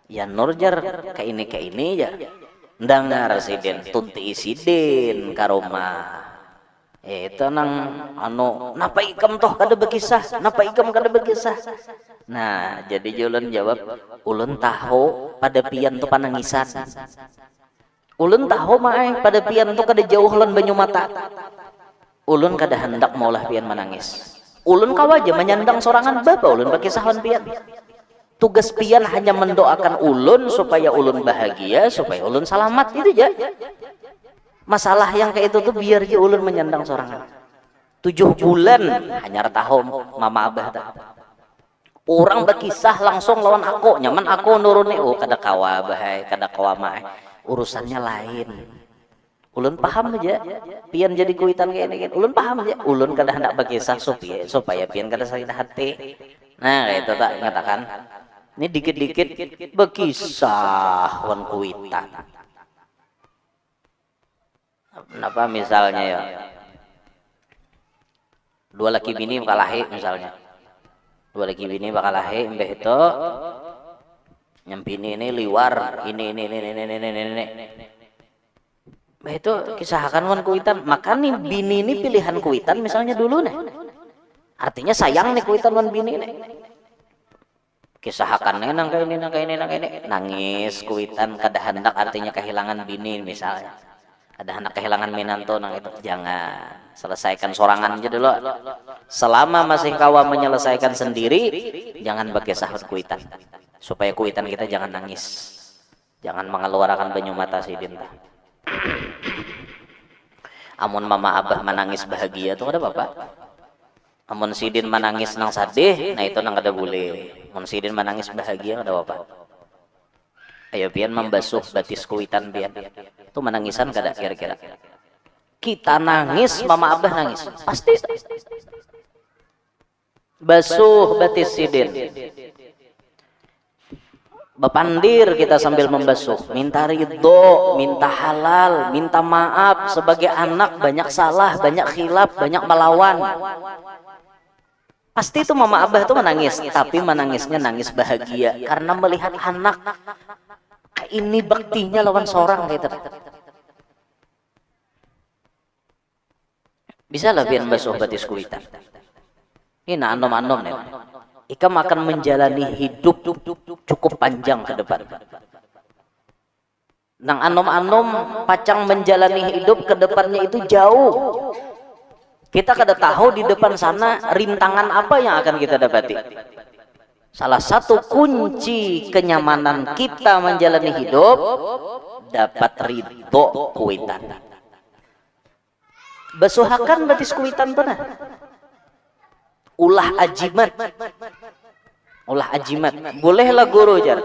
A: Ya Nurjar kayak ini ya. Ndengar sidin tunti sidin ka rumah. Itu nang anu napa ikam toh kada berkisah, napa ikam kada berkisah. Nah, jadi ulun jawab, ulun tahu pada pian tu panangisan. Ulun tahu maai pada pian tu kada jauh lan banyu mata. Ulun kada hendak maulah pian menangis. Ulun kawaja menyandang sorangan bapa ulun berkisah lan pian. Tugas pian hanya mendoakan ulun supaya ulun bahagia, supaya ulun selamat, itu aja. Masalah yang kayak itu tuh biar je ulun menyandang sorangan. 7 bulan hanya tahu mama abah tak. Orang berkisah langsung lawan aku, nyaman aku nuruni, oh kada kawa bahai, kada kawa maai. Urusannya lain. Ulun paham aja, pian jadi kuitan kayak ini, ulun paham aja. Ulun kada hendak berkisah supaya pian kada sakit hati. Nah, kayak itu tak ngatakan. Ini dikit-dikit berkisah wan kuitan. Kenapa misalnya ya, 2 laki bini bakalahi misalnya, 2 laki bini bakalahi mbah itu nyempini ini liwar ini mbah itu kisahkan wan kuitan. Maka nih bini ini pilihan kuitan misalnya dulu nih, artinya sayang nih kuitan wan bini nih. Kisahkan nih nang kayak ini nangis kuitan kada hendak, artinya kehilangan bini misalnya. Ada anak kehilangan minanto nang itu, jangan, selesaikan sorangan aja dulu. Selama masih kawa menyelesaikan sendiri, jangan berkisah kuitan, supaya kuitan kita jangan nangis, jangan mengeluarkan banyu mata sidin. Amun mama abah menangis bahagia tuh ada apa? Amun sidin menangis nang sadih, nah itu nang kada boleh. Amun sidin menangis bahagia ada apa? Ayo pian membasuh batis kuitan pian. Itu menangisan kada kira-kira. Kita nangis, mama abah nangis. Pasti. Basuh batis sidin. Bepandir kita sambil membasuh. Minta ridho, minta halal, minta maaf. Sebagai anak banyak salah, banyak khilaf, banyak melawan. Pasti itu mama abah itu menangis. Tapi menangisnya nangis bahagia. Karena melihat anak ini baktinya lawan seorang gitu. Bisa lah biar basuh batis kuitan. Ini anom-anom nih. Ikam akan menjalani hidup cukup panjang ke depan. Nang anom-anom pacang menjalani hidup ke depannya itu jauh. Kita kada tahu di depan sana rintangan apa yang akan kita dapati. Salah satu kunci kenyamanan kita menjalani hidup dapat ridho kuitan. Basuhakan batis kuitan pernah. Ulah ajimat. Ulah ajimat. Bolehlah guru jar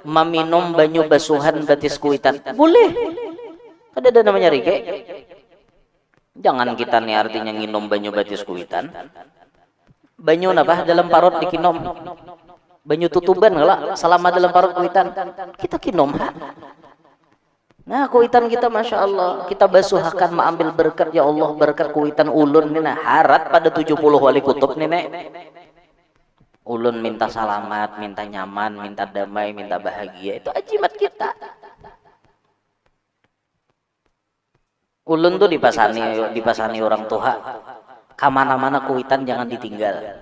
A: meminum banyu basuhan batis kuitan. Boleh. Ada namanya rike. Jangan kita nih artinya nginum banyu batis kuitan. Banyu napa dalam parut dikinom. Banyu tutuban lah selama dalam parut kuitan kita kinom. Nah kuitan kita masya Allah kita basuhakan mengambil berkat ya Allah, berkat kuitan ulun nih nah harat pada 70 wali kutub nih nek. Ulun minta selamat, minta nyaman, minta damai, minta bahagia, itu ajimat kita. Ulun tuh dipasani orang tua, kamana-mana kuitan jangan ditinggal.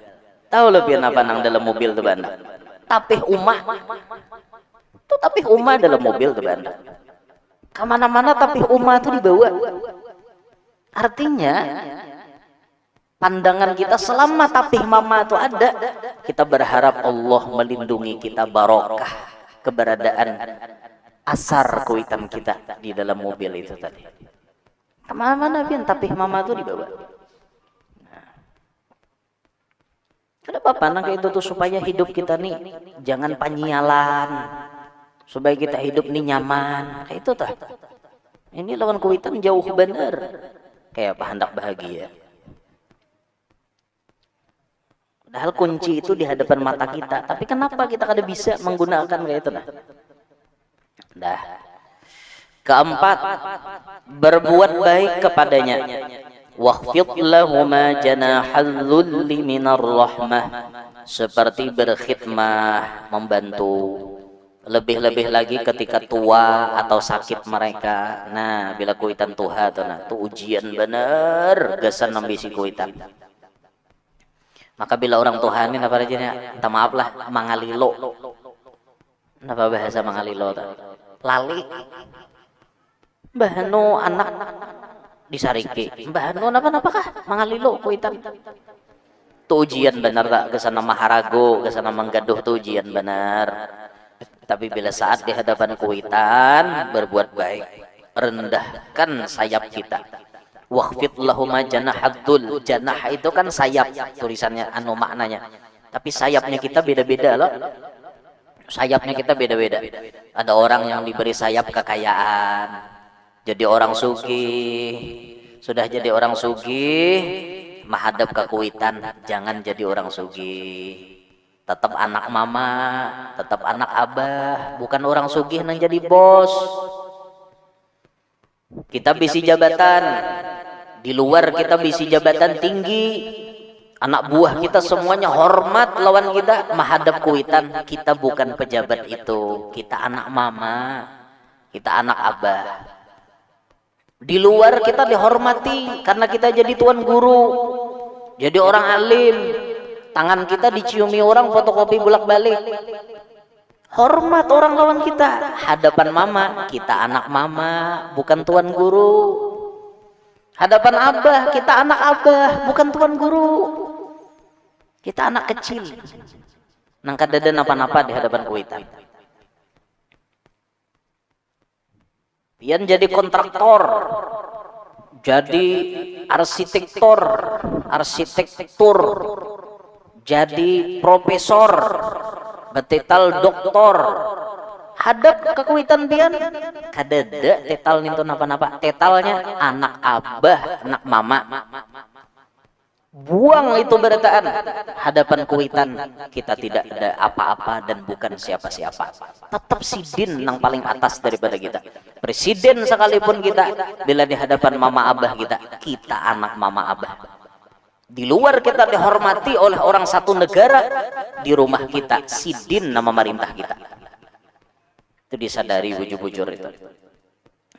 A: Tahu lebih apa nang dalam mobil tuh banda? Tapih umah. Itu tapih umah dalam mobil tuh banda. Kemana-mana tapih umah tuh dibawa. Artinya pandangan kita selama tapih mama itu ada, kita berharap Allah melindungi kita, barokah keberadaan asar kuitan kita di dalam mobil itu tadi. Kemana-mana pian tapih mama itu dibawa. Kenapa panang kayak itu tuh supaya hidup kita nih jangan panyalan, supaya kita hidup nih nyaman. Kayak itu tuh. Ini lawan kuitan jauh bener. Kayak apa hendak bahagia. Padahal kunci itu di hadapan mata kita. Tapi kenapa kita kada bisa menggunakan kayak itu dah? Dah. Keempat, berbuat baik kepadanya. Wakhfid lahuma janahal dhulli minar rahmah. Seperti berkhidmah, membantu. Lebih-lebih lagi ketika tua atau sakit mereka. Nah, bila kuitan tuha tuh, nah, tuh ujian bener gasan nambisi kuitan. Maka bila orang Tuhan ini apa aja, minta maaf lah, mangalilo. Apa bahasa mangalilo? Lali. Bahano anak disariki. Bahano apa-apakah mangalilo kuitan. Tuh ujian bener tak? Kesana maharago, kesana menggaduh tuh ujian bener. Tapi bila saat di hadapan kuitan berbuat baik, rendahkan sayap kita. Wakhfid lahuma janahadzul. Janah itu kan sayap, tulisannya anu maknanya. Tapi sayapnya kita beda-beda loh. Sayapnya kita beda-beda. Ada orang yang diberi sayap kekayaan, jadi orang sugih. Sudah jadi orang sugih, menghadap ke kuitan, jangan jadi orang sugih. Tetap anak mama, tetap anak abah, bukan orang sugih nang jadi bos. Kita bisi jabatan, di luar kita bisi jabatan tinggi, anak buah kita semuanya hormat lawan kita, menghadap kuitan, kita bukan pejabat itu, kita anak mama, kita anak abah. Di luar kita dihormati karena kita jadi tuan guru, jadi orang alim. Tangan kita diciumi orang, fotokopi bolak-balik. Hormat orang lawan kita. Hadapan mama, kita anak mama, bukan tuan guru. Hadapan abah, kita anak abah, bukan tuan guru. Kita anak kecil. Nang kadada napa-napa di hadapan kuitan. Pian jadi kontraktor, jadi arsitektur, jadi profesor, betital doktor, hadap ke kuitan pian, kadada tetal nintu napa-napa, tetalnya anak abah, anak mama. Buang itu berataan hadapan kuitan, kita tidak ada apa-apa dan bukan siapa-siapa. Tetap sidin yang paling atas daripada kita. Presiden sekalipun kita, bila di hadapan mama abah kita anak mama abah. Di luar kita dihormati oleh orang satu negara, di rumah kita sidin nama pemerintah kita. Itu disadari bujur-bujur itu.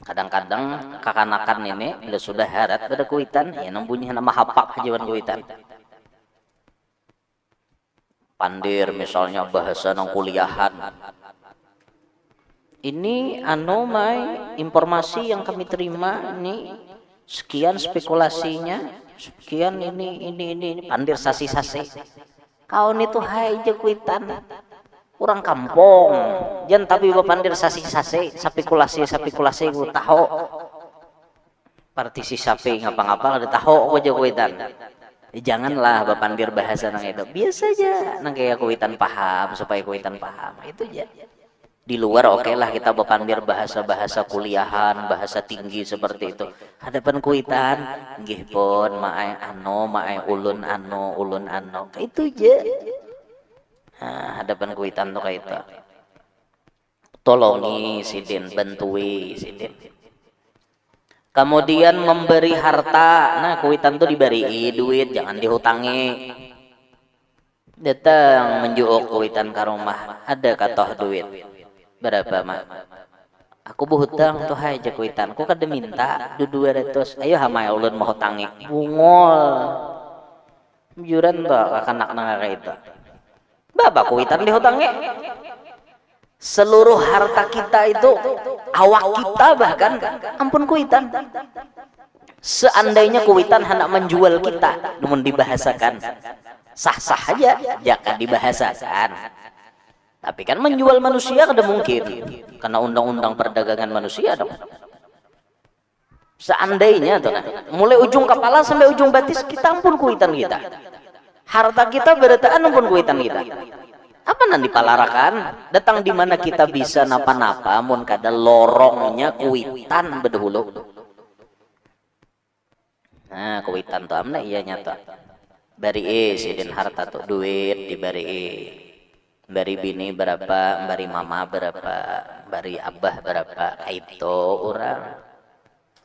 A: Kadang-kadang kakanakan ini bila sudah harat pada kuitan, ya nambunyi nama hapak kejawan kuitan. Pandir misalnya bahasa nang kuliahan. Ini informasi yang kami terima ini sekian spekulasinya, sekian ini pandir sasi-sasi. Kaun itu hai je kuitan. Orang kampung, jangan tapi bapandir sasi-sasi, spekulasi gue tahu. Partisi sapi ngapa-ngapa ada tahu aja kuitan. Janganlah bapandir bahasa nang itu. Biasa aja nang kayak kuitan paham supaya kuitan paham. Itu aja. Di luar oke lah kita bapandir bahasa-bahasa kuliahan, bahasa tinggi seperti itu. Hadapan kuitan, nggih pun mae ulun ano. Itu aja. Nah, hadapan kuitan tuh kayak itu. Tolongi sidin, bantui sidin. Kemudian memberi harta. Nah, kuitan tuh diberi duit, jangan dihutangi. Datang menjuok kuitan ke rumah, ada katoh duit. Berapa, Mak? Aku berhutang tuh hai je kuitan. Aku kada minta 200. Ayo hamai ulun mau hutangi. Bungol. Juran tuh anak nangka itu. Bapak kuitan di hutangnya. Seluruh harta kita itu, awak kita bahkan, ampun kuitan. Seandainya kuitan hendak menjual kita, namun dibahasakan, sah-sah aja, jangan dibahasakan. Tapi kan menjual manusia kada mungkin, karena undang-undang perdagangan manusia dong. Seandainya tuh, mulai ujung kepala sampai ujung batis kita ampun kuitan kita. Harta kita berataan ampun kuitan kita. Apa nanti palarakan? Datang di mana kita bisa napa-napa, mun kada lorongnya kuitan bedahulu. Nah, kuitan tuh amna iya nyata. Bari sidin harta tuh duit dibari bari bini berapa, bari mama berapa, bari abah berapa, itu orang.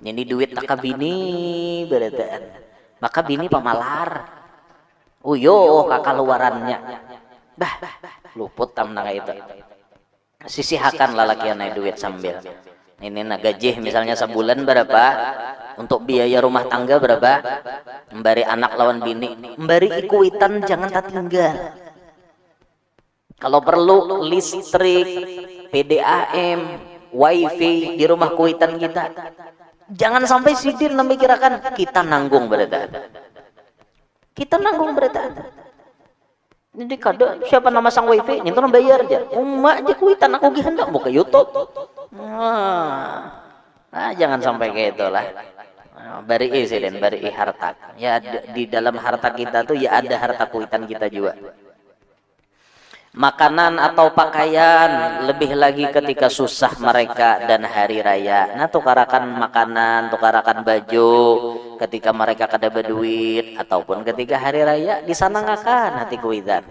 A: Ini duit tak bini berataan. Maka bini pamalar. Uyo kakaluarannya. Bah, luput tamna itu. Sisihakan lalaki naik duit sambil. Ini gaji misalnya sebulan berapa? Untuk biaya rumah tangga berapa? Memberi anak lawan bini. Memberi ikuitan jangan tak tinggal. Kalau perlu listrik, PDAM, wifi di rumah kuitan kita. Jangan sampai sidir memikirkan kita nanggung berada. Kita nanggung berada. Jadi kada siapa nama sang wifi nyentuh bayar aja. Umak aja kuitan aku gihanda mau ke YouTube. Nah, jangan sampai kayak itulah. Bari dan bari harta. Ya di dalam harta kita tuh ya ada harta kuitan kita juga. Makanan atau pakaian, lebih lagi ketika susah mereka dan hari raya. Nah, tukarakan makanan, tukarakan baju ketika mereka kada berduit ataupun ketika hari raya disanangakan hati kuitan.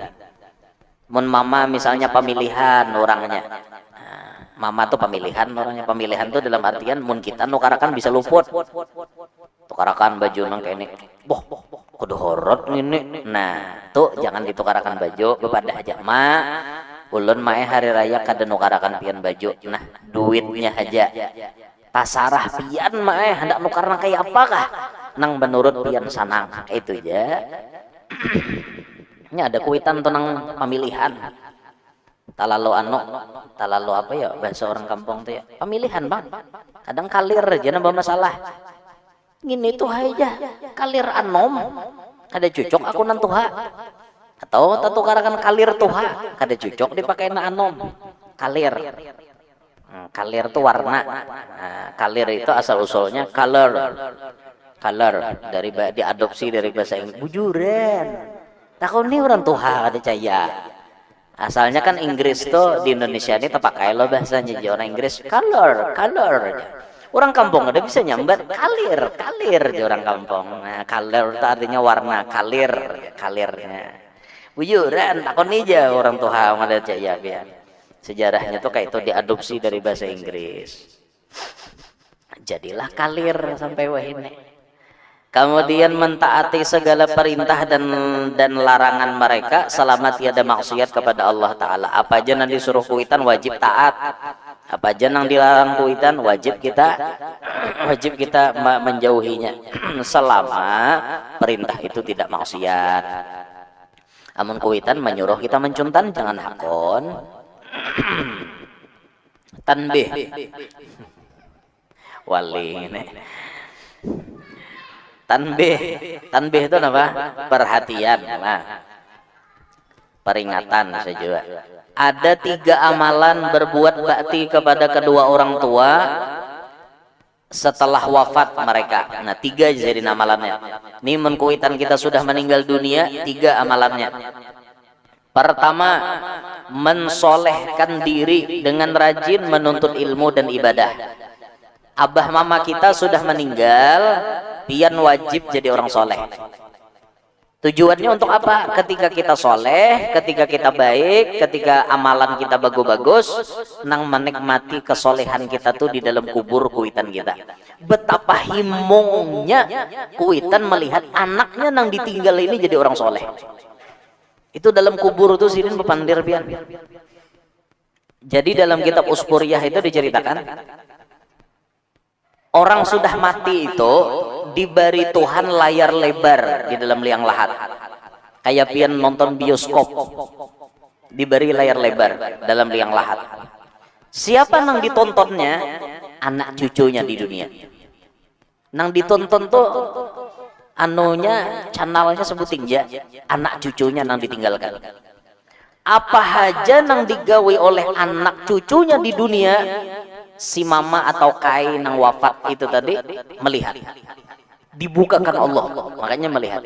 A: Mun mama misalnya pemilihan orangnya. Nah, mama tuh pemilihan orangnya, pemilihan tuh dalam artian mun kita nukarakan bisa luput. Tukarakan baju nang kayak ini. Boh, kudu horot ini. Nah, tuh jangan ditukarakan baju kepada aja. Ulun mae hari raya kada nukarakan pian baju. Nah, duitnya aja. Pasarah pian mae hendak nukarna kayak apakah? Nang menurut pian sanang. Itu aja. Ini ada kuitan tuh nang pemilihan. Talalu apa ya bahasa orang kampung tuh ya? Pemilihan, Bang. Kadang kalir aja nambah masalah. Gini tuh aja kalir anom kada cocok aku nan tuha atau tatukarakan kalir tuha kada cocok dipakai na anom kalir. Kalir tuh warna. Kalir itu asal usulnya color dari diadopsi dari bahasa Inggris bujuran. Takon nih orang tuha kada caya. Asalnya kan Inggris tuh di Indonesia ini terpakai lo bahasanya orang Inggris color. Orang kampung ada bisa nyambat kalir di orang kampung. Nah, kalir itu artinya warna, kalirnya. Bujuran takon aja orang tua ada jaya pian. Sejarahnya tuh kayak itu diadopsi dari bahasa Inggris. Jadilah kalir sampai wah ini. Kemudian mentaati segala perintah dan larangan mereka selama tiada maksiat kepada Allah Ta'ala. Apa aja yang disuruh kuitan wajib taat. Apa aja yang dilarang kuitan wajib kita menjauhinya selama perintah itu tidak maksiat. Amun kuitan menyuruh kita mencuntan jangan hakon. Tanbih wali ini. Tanbih itu apa? Perhatian. Nah, peringatan saja. Ada 3 amalan berbuat bakti kepada kedua orang tua setelah wafat mereka. Nah, 3 jadi amalannya. Ini menkuitan kita sudah meninggal dunia, 3 amalannya. Pertama, mensolehkan diri dengan rajin menuntut ilmu dan ibadah. Abah mama kita sudah meninggal, pian wajib jadi orang soleh. Tujuannya untuk apa? Ketika kita soleh, ketika kita baik, ketika amalan kita bagus-bagus, nang menikmati kesolehan kita tuh di dalam kubur kuitan kita. Betapa himungnya kuitan melihat anaknya nang ditinggal ini jadi orang soleh. Itu dalam kubur tuh sidin pepandir pian. Jadi dalam kitab Uspuriyah itu diceritakan, orang sudah mati itu diberi Tuhan layar lebar di dalam liang lahat. kayak pian nonton bioskop diberi layar lebar dalam liang lahat. Siapa nang ditontonnya? Anak cucunya di dunia. Nang ditonton tuh anunya, channelnya sebutin ya, anak cucunya nang ditinggalkan. Apa aja nang digawe oleh anak cucunya di dunia, si mama atau kai nang wafat itu tadi melihat, dibukakan Allah, makanya melihat.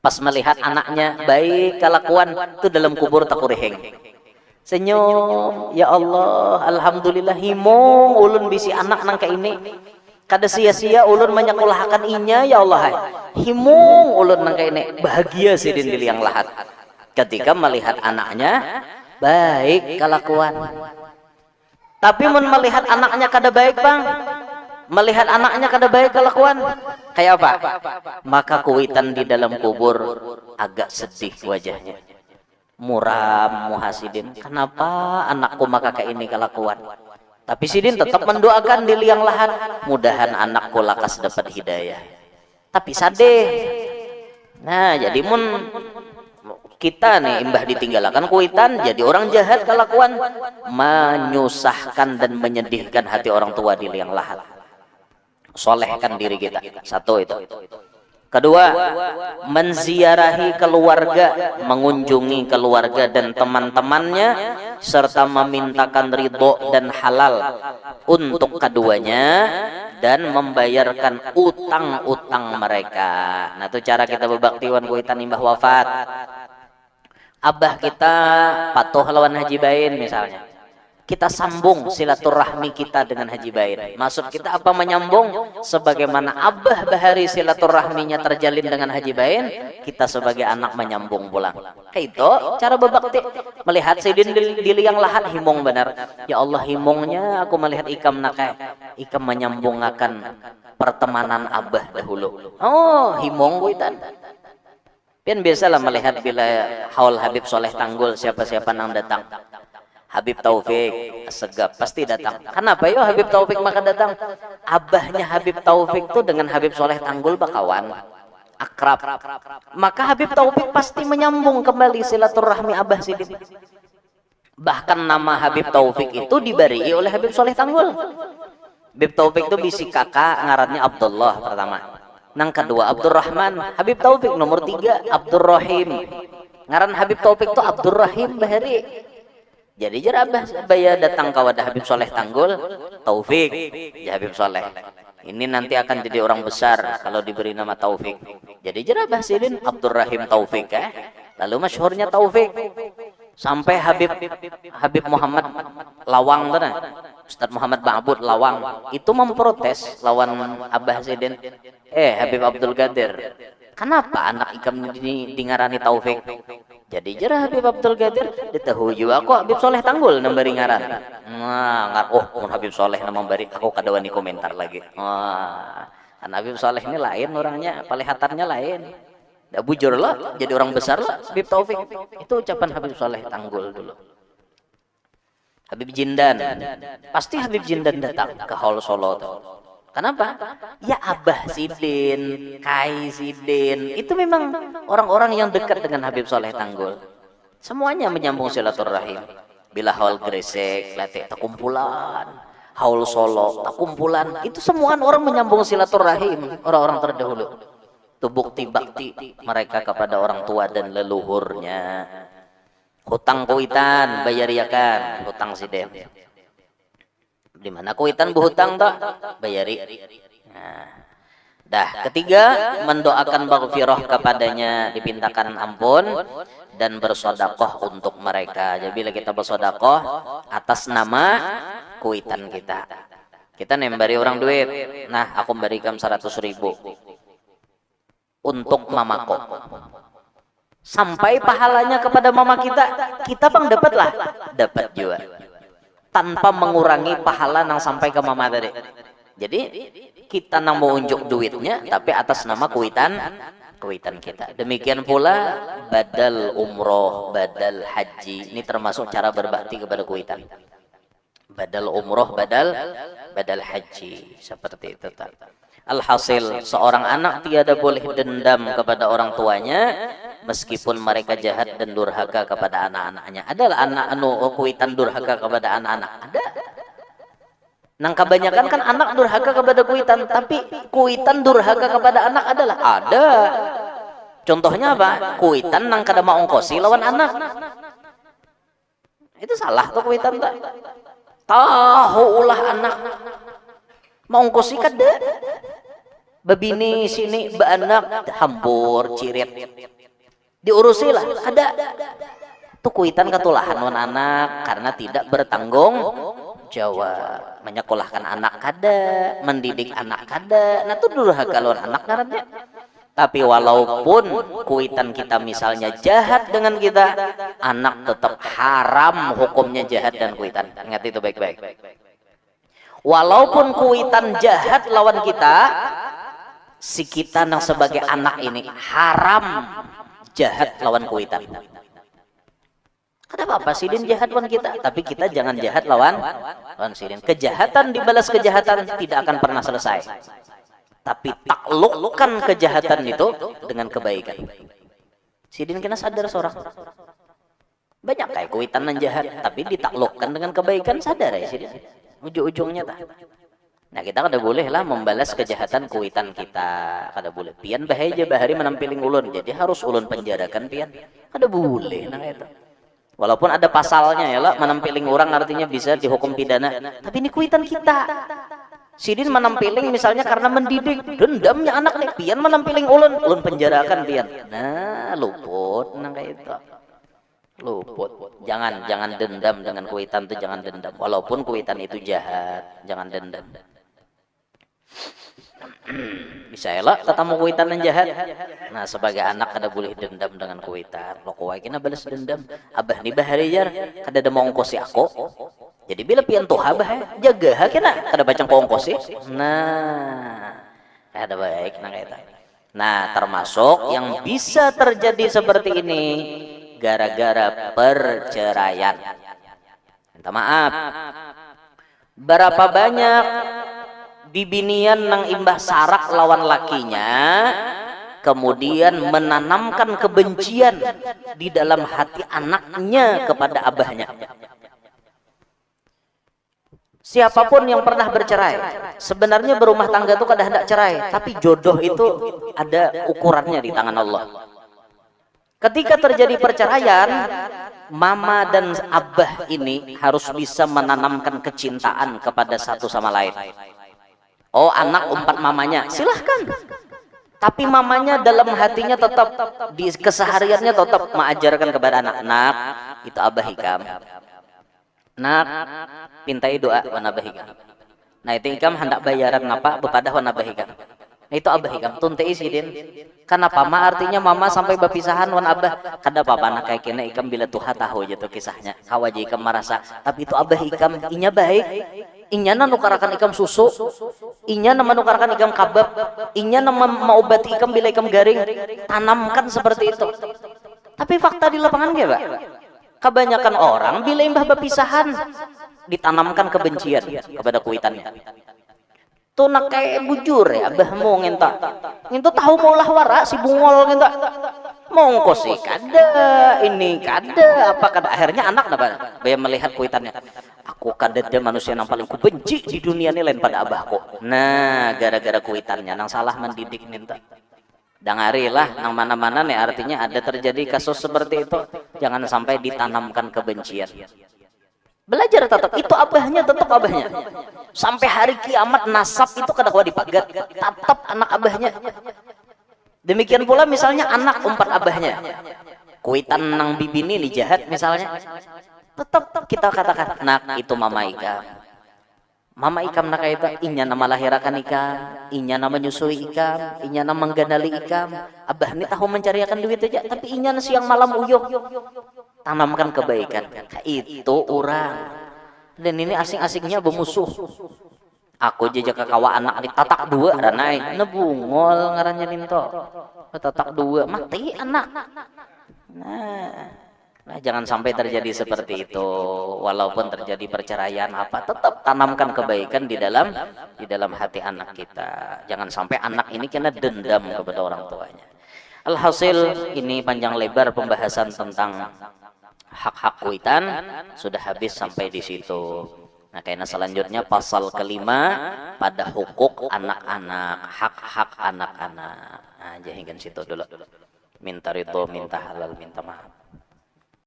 A: Pas melihat anaknya baik kelakuan tuh dalam kubur takureheng, senyum, ya Allah, alhamdulillah himung ulun bisi anak nang kayak ini, kada sia-sia ulun menyekolahkan inya, ya Allah, himung ulun nang kayak ini, bahagia sih di liang lahat ketika melihat anaknya baik kelakuan. Tapi melihat anaknya kada baik bang, melihat anaknya kada baik kelakuan, kayak apa? Maka kuitan di dalam kubur agak sedih wajahnya, muram muhasidin, kenapa anakku maka kayak ini kelakuan. Tapi sidin tetap mendoakan di liang lahat, mudahan anakku lakas dapat hidayah. Tapi sadeh, nah jadi kita nih imbah ditinggalkan kuitan jadi orang jahat kelakuan, menyusahkan dan menyedihkan hati orang tua di liang lahat. Solehkan diri kita, satu itu. Kedua, menziarahi keluarga, mengunjungi keluarga dan teman-temannya, serta memintakan ridho dan halal untuk keduanya, dan membayarkan utang-utang mereka. Nah itu cara kita berbaktiwan kuitan imbah wafat. Abah kita patuh lawan Haji Bain misalnya, kita sambung silaturahmi kita dengan Haji Bain. Maksud kita apa? Menyambung. Sebagaimana Abah Bahari silaturahminya terjalin dengan Haji Bain, kita sebagai anak menyambung pulang. Kayak itu cara berbakti. Melihat sidin di liang lahat himung benar, ya Allah himungnya aku melihat ikam nakai, ikam menyambungkan pertemanan Abah dahulu. Oh himung kuitan. Pian biasalah melihat bila haul Habib Soleh Tanggul, siapa-siapa nang datang, Habib Taufik Segap pasti datang. Kenapa yo Habib Taufik maka datang? Abahnya Habib Taufik tuh dengan Habib Soleh Tanggul bakawan, akrab. Maka Habib Taufik pasti menyambung kembali silaturahmi Abah Sidin. Bahkan nama Habib Taufik itu diberi oleh Habib Soleh Tanggul. Habib Taufik itu bisi kakak ngarannya Abdullah pertama. Nang kedua Abdurrahman, Habib Taufik nomor 3 Abdurrahim. Ngaran Habib Taufik itu Abdurrahim Bahari. Jadi jerabah baya datang ke wadah Habib Soleh Tanggul, Taufik ya Habib Soleh. Ini nanti akan jadi orang besar kalau diberi nama Taufik. Jadi jerabah sidin Abdurrahim Taufik Lalu masyhurnya Taufik. Sampai Habib Muhammad Lawang tuh, Ustadz Muhammad Ba'bud Lawang itu memprotes lawan Abah Sidin. Habib Abdul Qadir, kenapa anak ikam ini dingarani Taufik? Jadi jerah Habib Abdul Qadir ditahu juga aku Habib Soleh Tanggul nambari ngaran. Mun Habib Soleh nama bari aku kadawani komentar lagi. Kan Habib Soleh ini lain orangnya, pelihatannya lain. Dah bujur lah, jadi orang besar lah Habib Taufik. Itu ucapan Habib Soleh Tanggul dulu. Habib Jindan, pasti Habib Jindan datang ke Hall Solo tuh. Kenapa? Ya Abah Sidin, Kai Sidin, itu memang orang-orang yang dekat dengan Habib Soleh Tanggul. Semuanya menyambung silaturahim. Bila haul Gresik, Letek takumpulan, haul Solo takumpulan, itu semua orang menyambung silaturahim, orang-orang terdahulu. Itu bukti bakti mereka kepada orang tua dan leluhurnya. Hutang kuitan bayariakan, hutang Sidin. Di mana kuitan berhutang tak bayari. Dah ketiga, mendoakan maghfirah kepadanya, dipintakan ampun dan bersodakoh untuk mereka. Jadi bila kita bersodakoh atas nama kuitan kita, kita nembari orang duit. Nah aku berikan 100.000 untuk mamako, sampai pahalanya kepada mama kita bang dapatlah, dapat juga tanpa mengurangi pahala yang sampai ke mama tadi. Jadi kita nang mau unjuk duitnya tapi atas nama kuitan kita. Demikian pula badal umroh, badal haji, ini termasuk cara berbakti kepada kuitan. Badal umroh, badal haji, seperti itu. Alhasil seorang anak tiada boleh dendam kepada orang tuanya meskipun mereka jahat dan durhaka kepada anak-anaknya. Adalah anak kuitan durhaka kepada anak-anak. Ada. Nang kebanyakan kan anak durhaka kepada kuitan, tapi kuitan durhaka kepada anak adalah ada. Contohnya apa? Kuitan nang kada mau ongkosi lawan anak. Itu salah tuh kuitan tak? Tahu ulah anak mau ongkosi kada. Babini sini baanak hampur cirit. Diurusilah ada. Tuh kuitan katulahan wan anak karena tidak bertanggung jawab. Menyekolahkan anak kada, mendidik anak kada. Nah tuh durhaka lawan anak ngarannya. Tapi walaupun kuitan kita misalnya jahat dengan kita, anak tetap haram hukumnya jahat dan kuitan. Ingat itu baik-baik. Walaupun kuitan jahat lawan kita, si kita yang sebagai anak ini haram jahat lawan kuitan. Kenapa apa sidin jahat lawan kita? Tapi kita jangan jahat lawan sidin. Kejahatan dibalas kejahatan tidak akan pernah selesai. Tapi taklukkan kejahatan itu dengan kebaikan. Sidin kena sadar seorang. Banyak kayak kuitan yang jahat, tapi ditaklukkan dengan kebaikan, sadar ya sidin. Ujung-ujungnya tak. Nah kita kada boleh lah membalas kejahatan kuitan kita. Kada boleh. Pian bahaya bahari menampiling ulun. Jadi harus ulun penjarakan pian. Kada boleh nah itu. Walaupun ada pasalnya ya lah, menampiling orang artinya bisa dihukum pidana. Tapi ini kuitan kita. Sidin menampiling misalnya karena mendidik, dendamnya anak nih, pian menampiling ulun penjarakan pian. Nah, luput nang kayak itu. Luput. Jangan dendam dengan kuitan itu, jangan dendam. Walaupun kuitan itu jahat, jangan dendam. Bisa elak tetamu kuitan yang jahat. Nah sebagai anak kada boleh dendam dengan kuitan. Lo kuai kena balas dendam. Abah ni bahari jar kada ada mau ongkosi aku. Jadi bila pian tuh abah jaga kena kada bacang ko ongkosi. Nah kada baik nah kaita. Nah termasuk yang bisa terjadi seperti ini gara-gara perceraian. Minta maaf. Berapa banyak bibinian nang imbah sarak lawan lakinya kemudian menanamkan kebencian di dalam hati anaknya kepada abahnya. Siapapun yang pernah bercerai, sebenarnya berumah tangga itu kada hendak cerai, tapi jodoh itu ada ukurannya di tangan Allah. Ketika terjadi perceraian, mama dan abah ini harus bisa menanamkan kecintaan kepada satu sama lain. Oh anak umpat mamanya, silahkan. Tapi mamanya dalam hatinya tetap, di kesehariannya tetap mengajarkan kepada anak-anak, itu abah hikam. Nak, pintai doa wan abah hikam. Nah itu hikam hendak bayaran apa? Bepadah wan abah hikam. Nah itu abah hikam, tuntei sidin. Kenapa? Ma artinya mama sampai berpisahan wan abah. Kada apa-apa nak kayak kena ikam bila Tuhan tahu aja tuh kisahnya. Kawaji ikam merasa, tapi itu abah hikam, inya baik. Inya nukarakan ikam susu, inya menukarakan ikam kabab, inya mengobati ikam bila ikam garing. Tanamkan seperti itu. Tapi fakta di lapangan gak, Pak? Kebanyakan orang bila imbah berpisahan ditanamkan kebencian kepada kuitannya. Tuh nak kayak bujur ya, abahmu ngenta. Ngenta tahu maulah wara si bungol ngenta. Mongko sih kada, ini kada, apa kada akhirnya anak apa? Bayar melihat kuitannya. Aku kada ada manusia yang paling kubenci di dunia ini lain pada abahku. Nah, gara-gara kuitannya nang salah mendidik minta. Dangarilah nang mana-mana nih artinya ada terjadi kasus seperti itu. Jangan sampai ditanamkan kebencian. Belajar tetap itu abahnya, tetap abahnya. Sampai hari kiamat nasab itu kada kuat dipagat, tetap anak abahnya. Demikian pula misalnya anak umpat abahnya. Kuitan nang bibini nih jahat misalnya. Tetap kita katakan, nak itu mama ikam. Mama ikam nak itu inya nama lahirakan ikam, inya nama menyusui ikam, inya nama mengganali ikam. Abah ini tahu mencariakan duit aja, tapi inya siang malam uyuh. Tanamkan kebaikan. Itu orang. Dan ini asing-asingnya bermusuh. Aku jejak kawa anak ini tatak dua ranai nebungol ngarannya ninto tatak dua mati anak. Nah Nah, jangan sampai terjadi seperti itu. Walaupun terjadi perceraian apa, tetap tanamkan kebaikan di dalam hati anak kita. Jangan sampai anak ini kena dendam kepada orang tuanya. Alhasil ini panjang lebar pembahasan tentang hak-hak kuitan sudah habis sampai di situ. Nah, karena selanjutnya pasal kelima pada hukuk anak-anak, hak-hak anak-anak. Nah, jangan situ dulu. Minta ridho, minta halal, minta maaf.